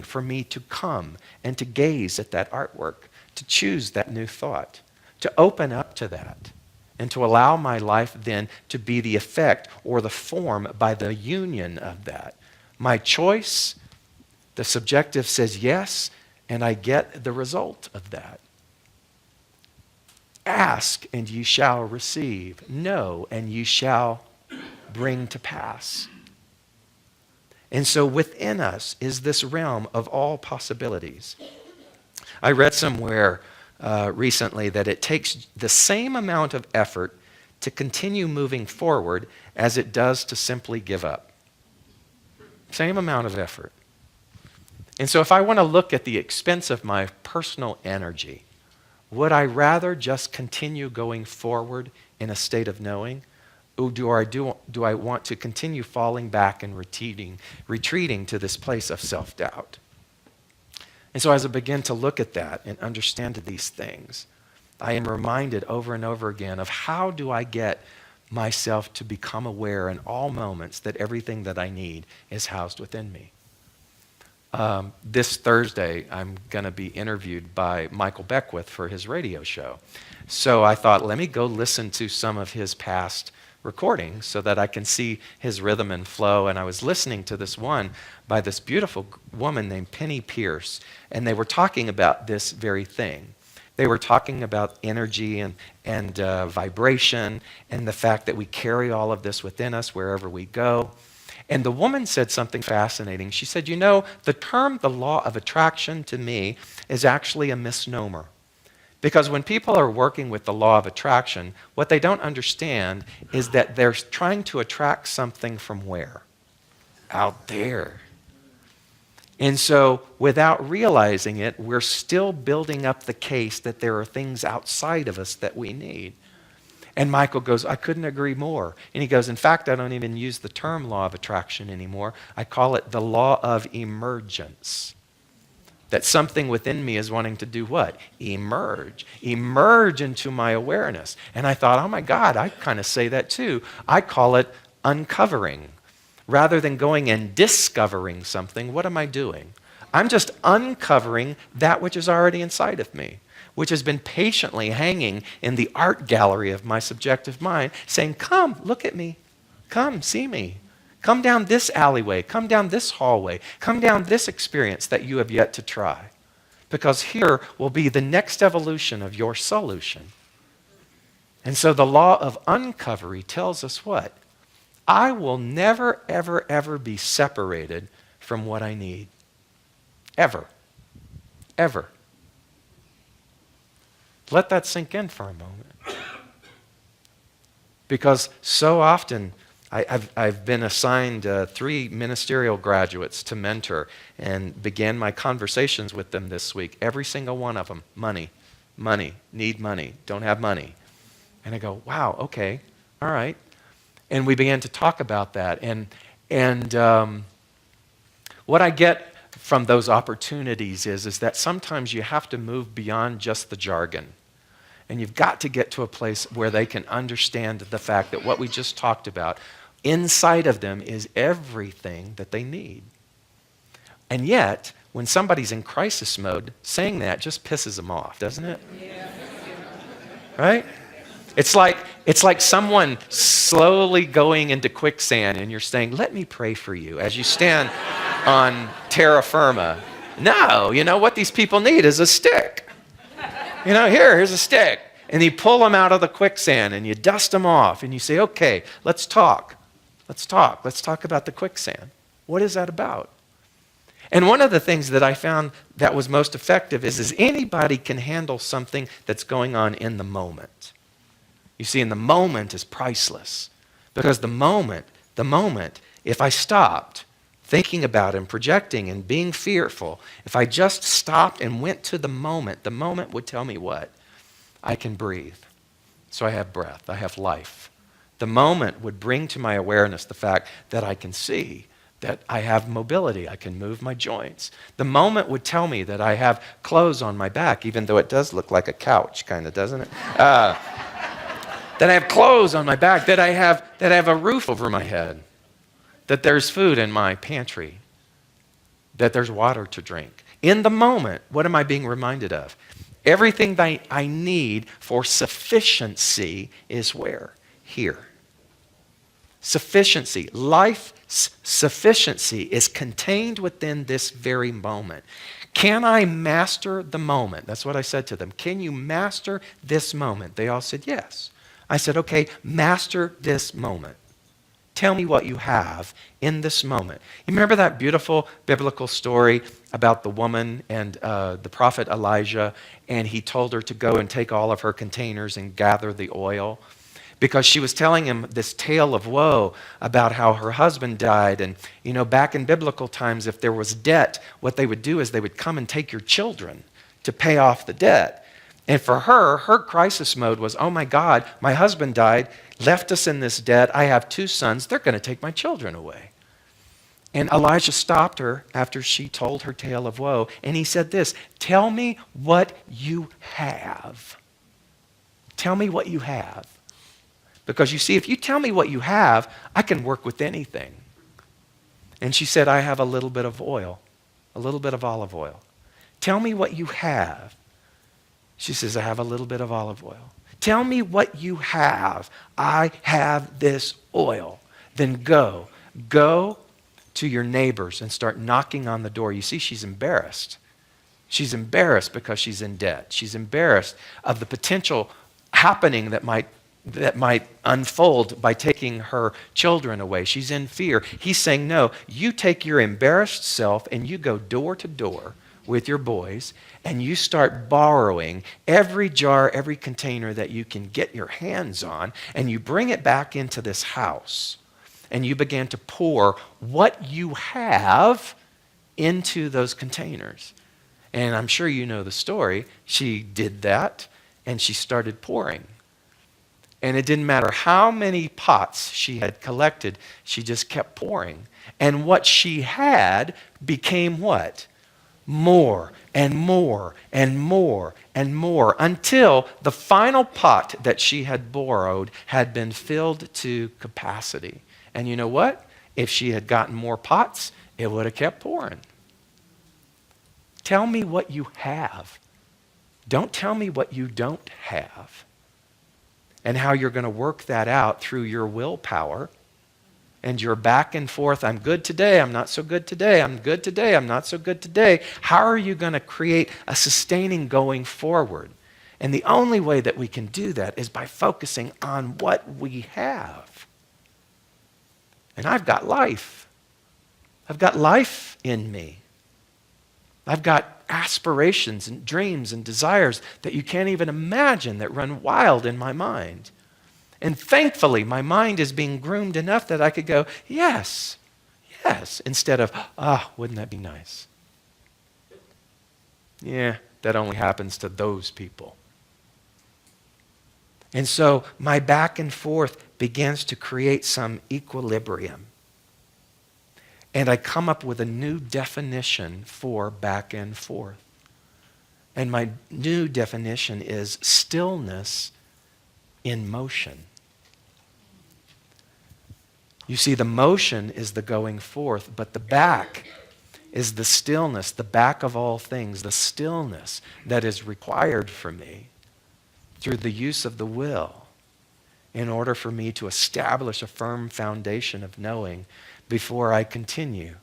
for me to come and to gaze at that artwork, to choose that new thought, to open up to that, and to allow my life then to be the effect or the form by the union of that. My choice, the subjective says yes, and I get the result of that. Ask, and ye shall receive. Know, and ye shall bring to pass. And so within us is this realm of all possibilities. I read somewhere recently that it takes the same amount of effort to continue moving forward as it does to simply give up. Same amount of effort. And so if I want to look at the expense of my personal energy, would I rather just continue going forward in a state of knowing? Or do I want to continue falling back and retreating to this place of self-doubt? And so as I begin to look at that and understand these things, I am reminded over and over again of how do I get myself to become aware in all moments that everything that I need is housed within me. This Thursday, I'm going to be interviewed by Michael Beckwith for his radio show. So I thought, let me go listen to some of his past recordings so that I can see his rhythm and flow. And I was listening to this one by this beautiful woman named Penny Pierce, and they were talking about this very thing. They were talking about energy and vibration and the fact that we carry all of this within us wherever we go. And the woman said something fascinating. She said, you know, the term the law of attraction to me is actually a misnomer. Because when people are working with the law of attraction, what they don't understand is that they're trying to attract something from where? Out there. And so without realizing it, we're still building up the case that there are things outside of us that we need. And Michael goes, I couldn't agree more. And he goes, in fact, I don't even use the term law of attraction anymore. I call it the law of emergence. That something within me is wanting to do what? Emerge. Emerge into my awareness. And I thought, oh my God, I kind of say that too. I call it uncovering. Rather than going and discovering something, what am I doing? I'm just uncovering that which is already inside of me, which has been patiently hanging in the art gallery of my subjective mind, saying, come, look at me. Come, see me. Come down this alleyway. Come down this hallway. Come down this experience that you have yet to try. Because here will be the next evolution of your solution. And so the law of uncovery tells us what? I will never, ever, ever be separated from what I need. Ever. Ever. Let that sink in for a moment. Because so often, I've been assigned 3 ministerial graduates to mentor and began my conversations with them this week. Every single one of them, money, need money, don't have money. And I go, wow, okay, all right. And we began to talk about that. And what I get from those opportunities is that sometimes you have to move beyond just the jargon. And you've got to get to a place where they can understand the fact that what we just talked about, inside of them is everything that they need. And yet, when somebody's in crisis mode, saying that just pisses them off, doesn't it? Yeah. Right? It's like someone slowly going into quicksand and you're saying, let me pray for you as you stand on terra firma. No, you know what these people need is a stick. You know, here's a stick. And you pull them out of the quicksand and you dust them off and you say, okay, let's talk. Let's talk. Let's talk about the quicksand. What is that about? And one of the things that I found that was most effective is anybody can handle something that's going on in the moment. You see, in the moment is priceless. Because the moment, if I stopped thinking about and projecting and being fearful, if I just stopped and went to the moment would tell me what? I can breathe. So I have breath, I have life. The moment would bring to my awareness the fact that I can see, that I have mobility, I can move my joints. The moment would tell me that I have clothes on my back, even though it does look like a couch, kind of, doesn't it? That I have clothes on my back, that I have a roof over my head, that there's food in my pantry, that there's water to drink. In the moment, what am I being reminded of? Everything that I need for sufficiency is where? Here. Sufficiency, life's sufficiency is contained within this very moment. Can I master the moment? That's what I said to them. Can you master this moment? They all said yes. I said, okay, master this moment. Tell me what you have in this moment. You remember that beautiful biblical story about the woman and the prophet Elijah, and he told her to go and take all of her containers and gather the oil? Because she was telling him this tale of woe about how her husband died. And, you know, back in biblical times, if there was debt, what they would do is they would come and take your children to pay off the debt. And for her crisis mode was, oh my God, my husband died, left us in this debt. I have 2 sons. They're going to take my children away. And Elijah stopped her after she told her tale of woe. And he said this, tell me what you have. Tell me what you have. Because you see, if you tell me what you have, I can work with anything. And she said, I have a little bit of oil, a little bit of olive oil. Tell me what you have. She says, I have a little bit of olive oil. Tell me what you have. I have this oil. Then go to your neighbors and start knocking on the door. You see, she's embarrassed. She's embarrassed because she's in debt. She's embarrassed of the potential happening that might unfold by taking her children away. She's in fear. He's saying, no, you take your embarrassed self and you go door to door with your boys and you start borrowing every jar, every container that you can get your hands on, and you bring it back into this house and you begin to pour what you have into those containers. And I'm sure you know the story. She did that and she started pouring. And it didn't matter how many pots she had collected, she just kept pouring. And what she had became what? More and more and more and more, until the final pot that she had borrowed had been filled to capacity. And you know what? If she had gotten more pots, it would have kept pouring. Tell me what you have. Don't tell me what you don't have. And how you're going to work that out through your willpower and your back and forth. I'm good today, I'm not so good today. I'm good today, I'm not so good today. How are you going to create a sustaining going forward? And the only way that we can do that is by focusing on what we have. And I've got life. I've got life in me. I've got aspirations and dreams and desires that you can't even imagine that run wild in my mind. And thankfully, my mind is being groomed enough that I could go, yes, yes, instead of, wouldn't that be nice? Yeah, that only happens to those people. And so my back and forth begins to create some equilibrium. And I come up with a new definition for back and forth. And my new definition is stillness in motion. You see, the motion is the going forth, but the back is the stillness, the back of all things, the stillness that is required for me through the use of the will in order for me to establish a firm foundation of knowing before I continue.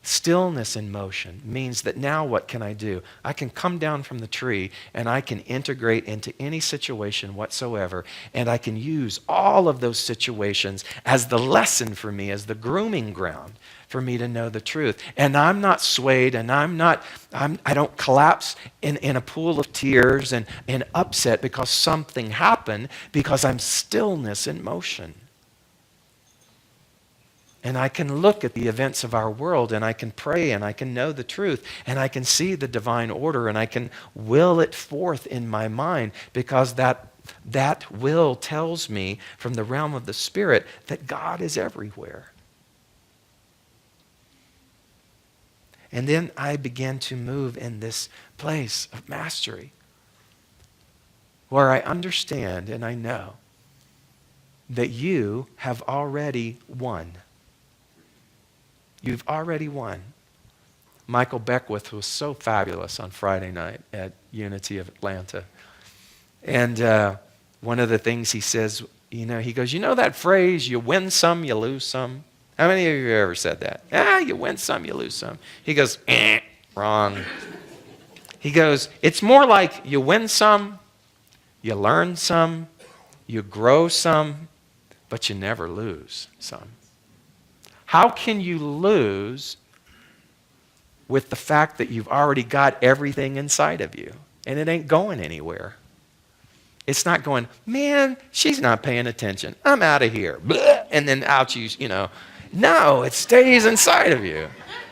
Stillness in motion means that now what can I do? I can come down from the tree and I can integrate into any situation whatsoever, and I can use all of those situations as the lesson for me, as the grooming ground for me to know the truth. And I'm not swayed, and I don't collapse in a pool of tears and upset because something happened, because I'm stillness in motion. And I can look at the events of our world, and I can pray, and I can know the truth, and I can see the divine order, and I can will it forth in my mind, because that will tells me from the realm of the Spirit that God is everywhere. And then I begin to move in this place of mastery, where I understand and I know that you have already won. You've already won. Michael Beckwith was so fabulous on Friday night at Unity of Atlanta. And one of the things he says, he goes, you know that phrase, you win some, you lose some? How many of you have ever said that? You win some, you lose some. He goes, wrong. He goes, it's more like you win some, you learn some, you grow some, but you never lose some. How can you lose with the fact that you've already got everything inside of you and it ain't going anywhere? It's not going, man, she's not paying attention. I'm out of here. Blah, and then out you. No, it stays inside of you.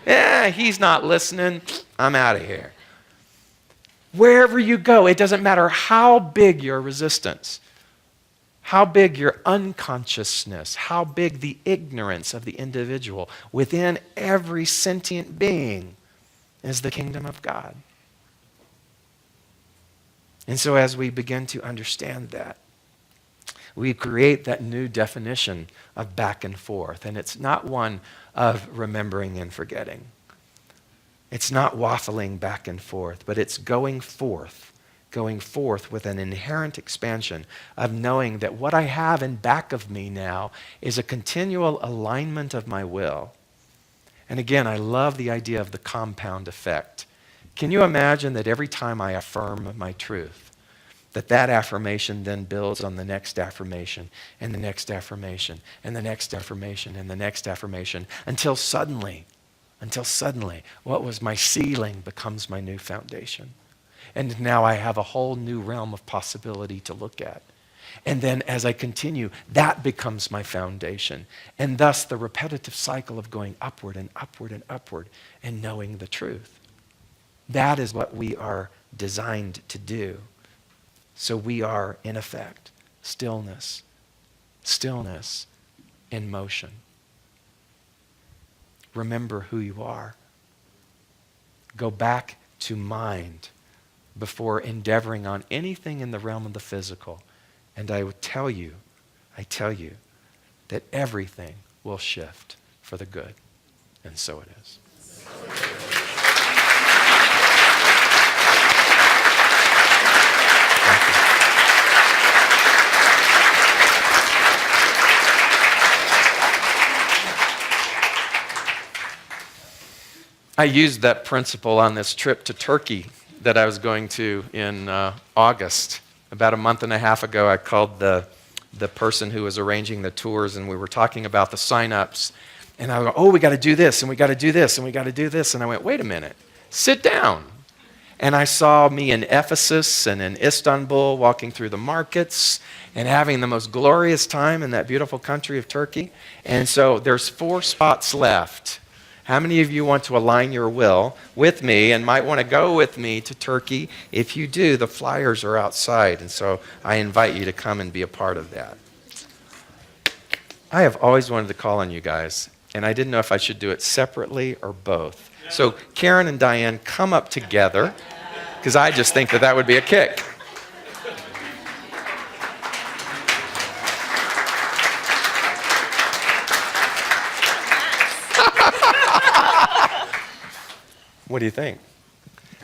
Yeah, he's not listening. I'm out of here. Wherever you go, it doesn't matter how big your resistance, how big your unconsciousness, how big the ignorance of the individual. Within every sentient being is the kingdom of God. And so as we begin to understand that, we create that new definition of back and forth. And it's not one of remembering and forgetting. It's not waffling back and forth, but it's going forth with an inherent expansion of knowing that what I have in back of me now is a continual alignment of my will. And again, I love the idea of the compound effect. Can you imagine that every time I affirm my truth, that affirmation then builds on the next affirmation and the next affirmation and the next affirmation and the next affirmation until suddenly, what was my ceiling becomes my new foundation. And now I have a whole new realm of possibility to look at. And then as I continue, that becomes my foundation. And thus the repetitive cycle of going upward and upward and upward and knowing the truth. That is what we are designed to do. So we are, in effect, stillness in motion. Remember who you are. Go back to mind before endeavoring on anything in the realm of the physical. And I would tell you that everything will shift for the good. And so it is. I used that principle on this trip to Turkey that I was going to in August. About a month and a half ago, I called the person who was arranging the tours, and we were talking about the sign-ups. And I go, oh, we got to do this, and we got to do this, and we got to do this. And I went, wait a minute, sit down. And I saw me in Ephesus and in Istanbul walking through the markets and having the most glorious time in that beautiful country of Turkey. And so there's 4 spots left. How many of you want to align your will with me and might want to go with me to Turkey? If you do, the flyers are outside, and so I invite you to come and be a part of that. I have always wanted to call on you guys, and I didn't know if I should do it separately or both. So Karen and Diane, come up together, because I just think that would be a kick. What do you think?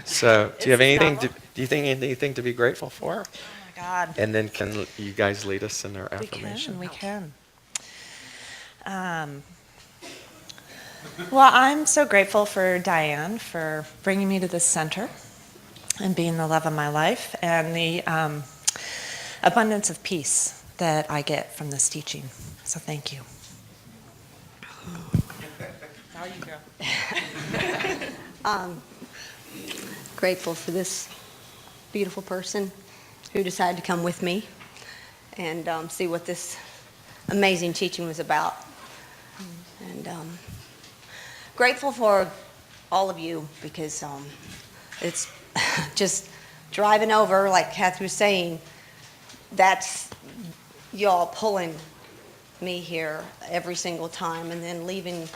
So, do you have anything? Do you think anything to be grateful for? Oh my God. And then can you guys lead us in our affirmation? We can. Well, I'm so grateful for Diane for bringing me to this center and being the love of my life and the abundance of peace that I get from this teaching. So thank you. Now you go. Grateful for this beautiful person who decided to come with me and see what this amazing teaching was about. And grateful for all of you because it's just driving over, like Kathy was saying, that's y'all pulling me here every single time and then leaving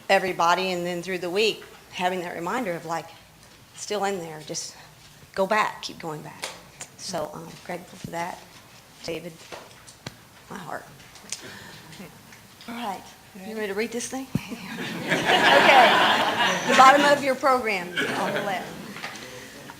everybody, and then through the week having that reminder of like still in there, just go back, keep going back. So I'm grateful for that. David, my heart. All right, you ready to read this thing? Okay, the bottom of your program on the left.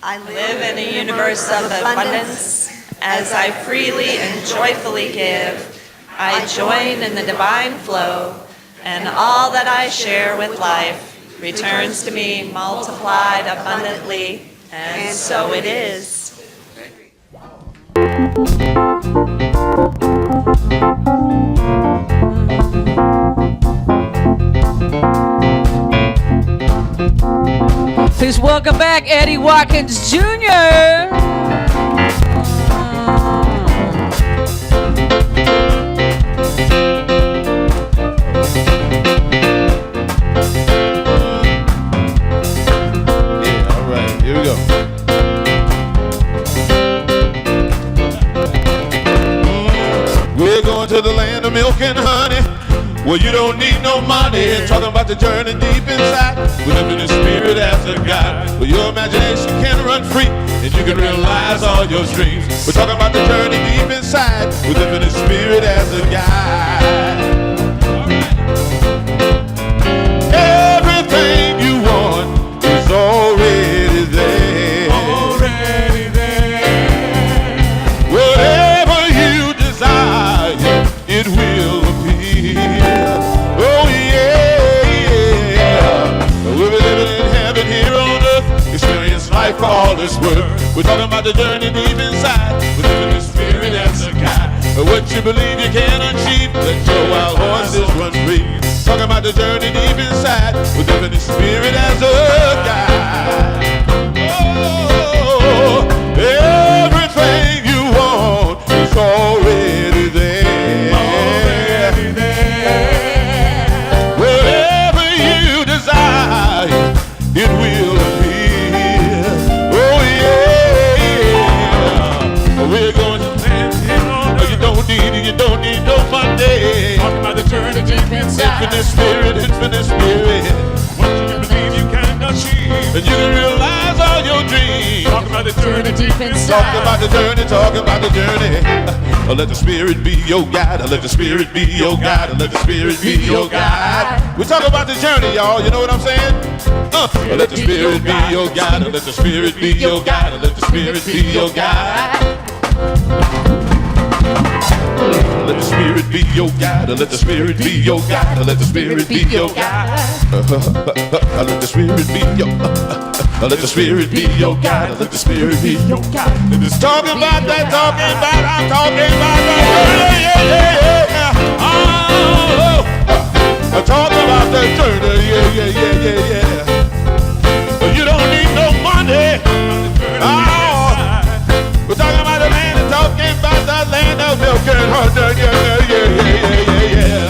I Live in a universe of abundance. As I freely and joyfully give, I join in the divine flow, and all that I share with life returns to me multiplied abundantly, and so it is. Please welcome back Eddie Watkins Jr. Here we go. We're going to the land of milk and honey, where you don't need no money. Talking about the journey deep inside. We live in the spirit as a guide, where your imagination can run free and and you can realize all your dreams. We're talking about the journey deep inside with the infinite spirit as a guide. Everything you want is already there. Already there. Whatever you desire, it will appear. Oh yeah. We're living in heaven here on earth. Experience life for all it's worth. We're talking about the journey deep inside with the spirit as a guide. What you believe you can achieve, let your wild horses run free. Talking about the journey deep inside with the spirit as a guide. Oh, everything you want is already there. Already there. Whatever you desire, it will appear. Oh yeah. We're going to you don't need no Monday. Talking about the journey deep inside. Infinite spirit, infinite spirit. What you believe you can achieve. And you can realize all your dreams. Talking about the journey deep inside. Talking about the journey, talking about the journey. Let the spirit be your guide. Let the spirit be your guide. Let the spirit be your guide. We talk about the journey, y'all. You know what I'm saying? Let the spirit be your guide. Let the spirit be your guide. Let the spirit be your guide. Let the spirit be your guide. Let the spirit be your guide. Let the spirit be your guide. Let the spirit be your. Let the spirit be your guide. Let the spirit be your guide. Talking about that. Talking about. I'm talking about that. Oh, I'm talking about that journey. Yeah. You don't need no money. Oh, we're talking about the land and talking about the land of milk and honey. Yeah.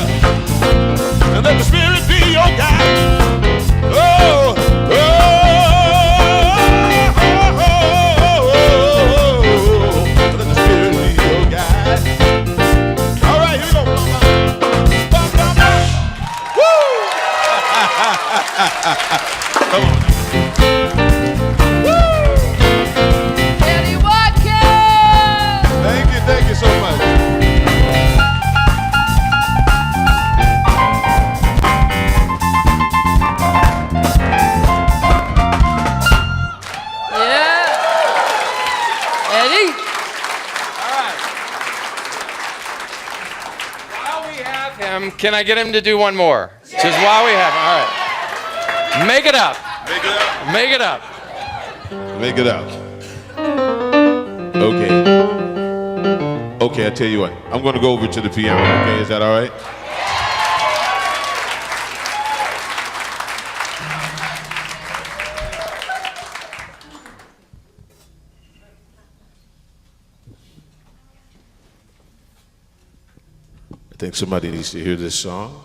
And let the spirit be your guide. Oh, oh, oh, oh, oh. Let the spirit be your guide. All right, here we go. Woo! Come on. Thank you so much. Yeah. Eddie. All right. While we have him, can I get him to do one more? Just while we have him. All right. Make it up. Make it up. Make it up. Make it up. Okay. Okay, I tell you what. I'm going to go over to the piano. Okay, is that all right? I think somebody needs to hear this song.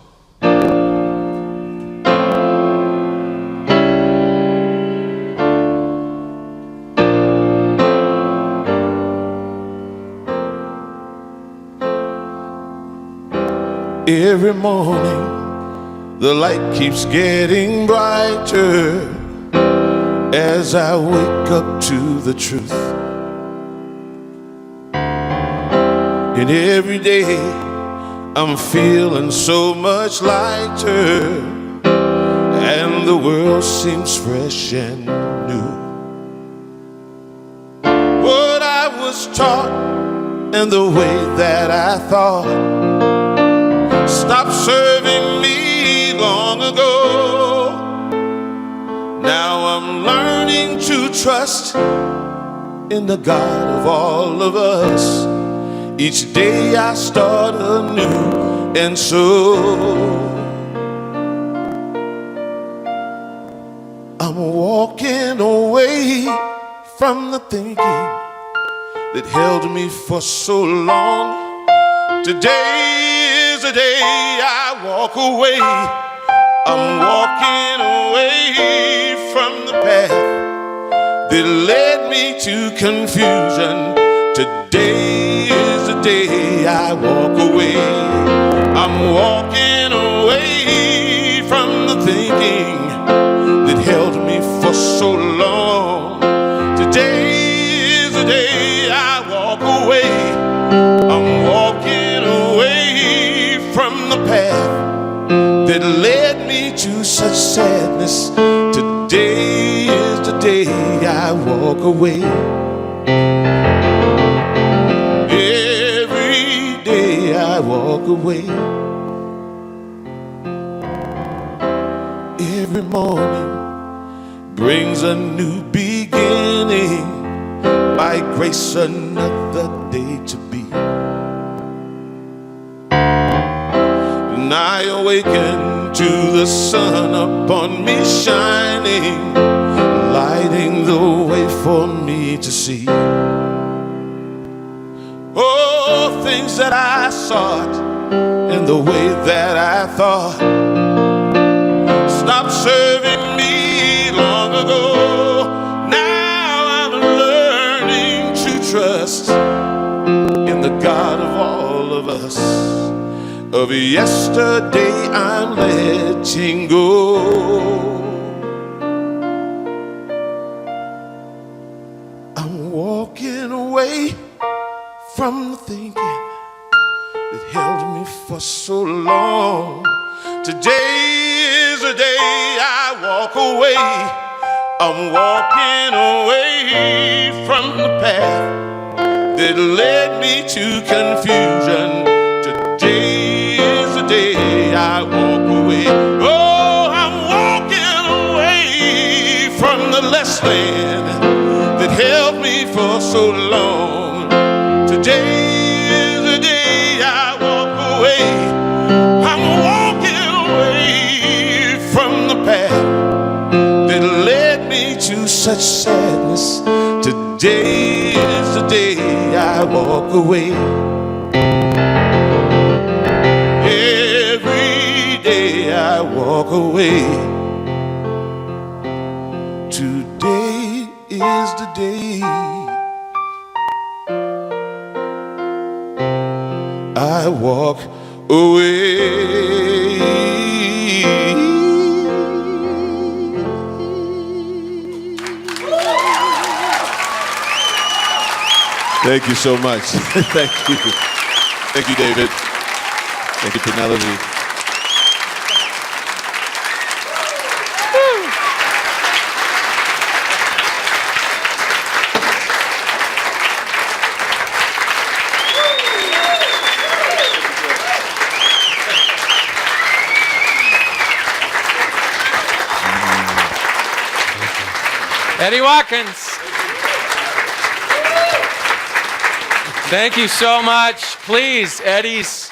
Every morning, the light keeps getting brighter as I wake up to the truth. And every day, I'm feeling so much lighter, and the world seems fresh and new. What I was taught and the way that I thought stopped serving me long ago. Now I'm learning to trust in the God of all of us. Each day I start anew, and so I'm walking away from the thinking that held me for so long. Today is the day I walk away. I'm walking away from the path that led me to confusion. Today is the day I walk away. I'm walking away from the thinking that held me for so long. Today me to such sadness. Today is the day I walk away. Every day I walk away. Every morning brings a new beginning. By grace another day to be. And I awaken to the sun upon me shining, lighting the way for me to see. Oh, things that I sought and the way that I thought stopped serving me long ago. Now I'm learning to trust in the God of all of us. Of yesterday I'm letting go. I'm walking away from the thinking that held me for so long. Today is the day I walk away. I'm walking away from the path that led me to confusion. Today is the day I walk away. Oh, I'm walking away from the less than that held me for so long. Today is the day I walk away. I'm walking away from the path that led me to such sadness. Today is the day I walk away. Every day I walk away. Today is the day I walk away. Thank you so much. Thank you. Thank you, David. Thank you, Penelope. Eddie Watkins. Thank you so much. Please, Eddie's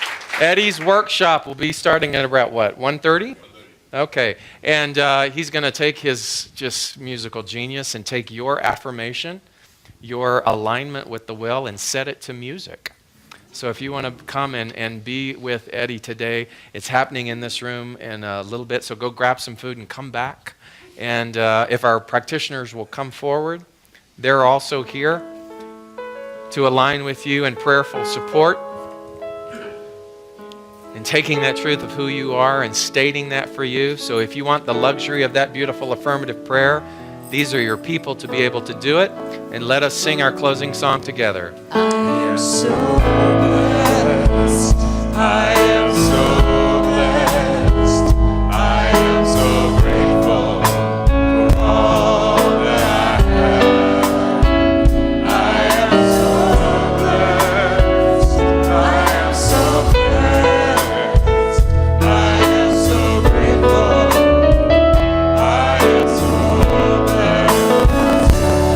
workshop will be starting at about what, 1:30? Okay, and he's going to take his just musical genius and take your affirmation, your alignment with the will, and set it to music. So if you want to come and be with Eddie today, it's happening in this room in a little bit, so go grab some food and come back. And if our practitioners will come forward, they're also here to align with you in prayerful support and taking that truth of who you are and stating that for you. So if you want the luxury of that beautiful affirmative prayer, these are your people to be able to do it. And let us sing our closing song together. I am so blessed. I am so blessed. I am so grateful for all that I have. I am so blessed. I am so blessed. I am so grateful. I am so blessed.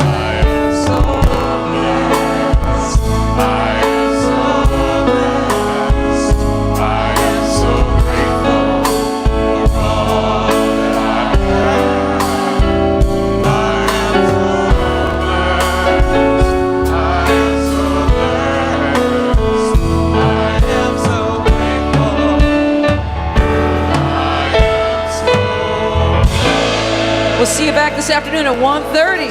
I am so blessed. I am so blessed. I am so grateful for all that I have. I am so blessed. I am so blessed. I am so grateful. I am so We'll see you back this afternoon at 1:30.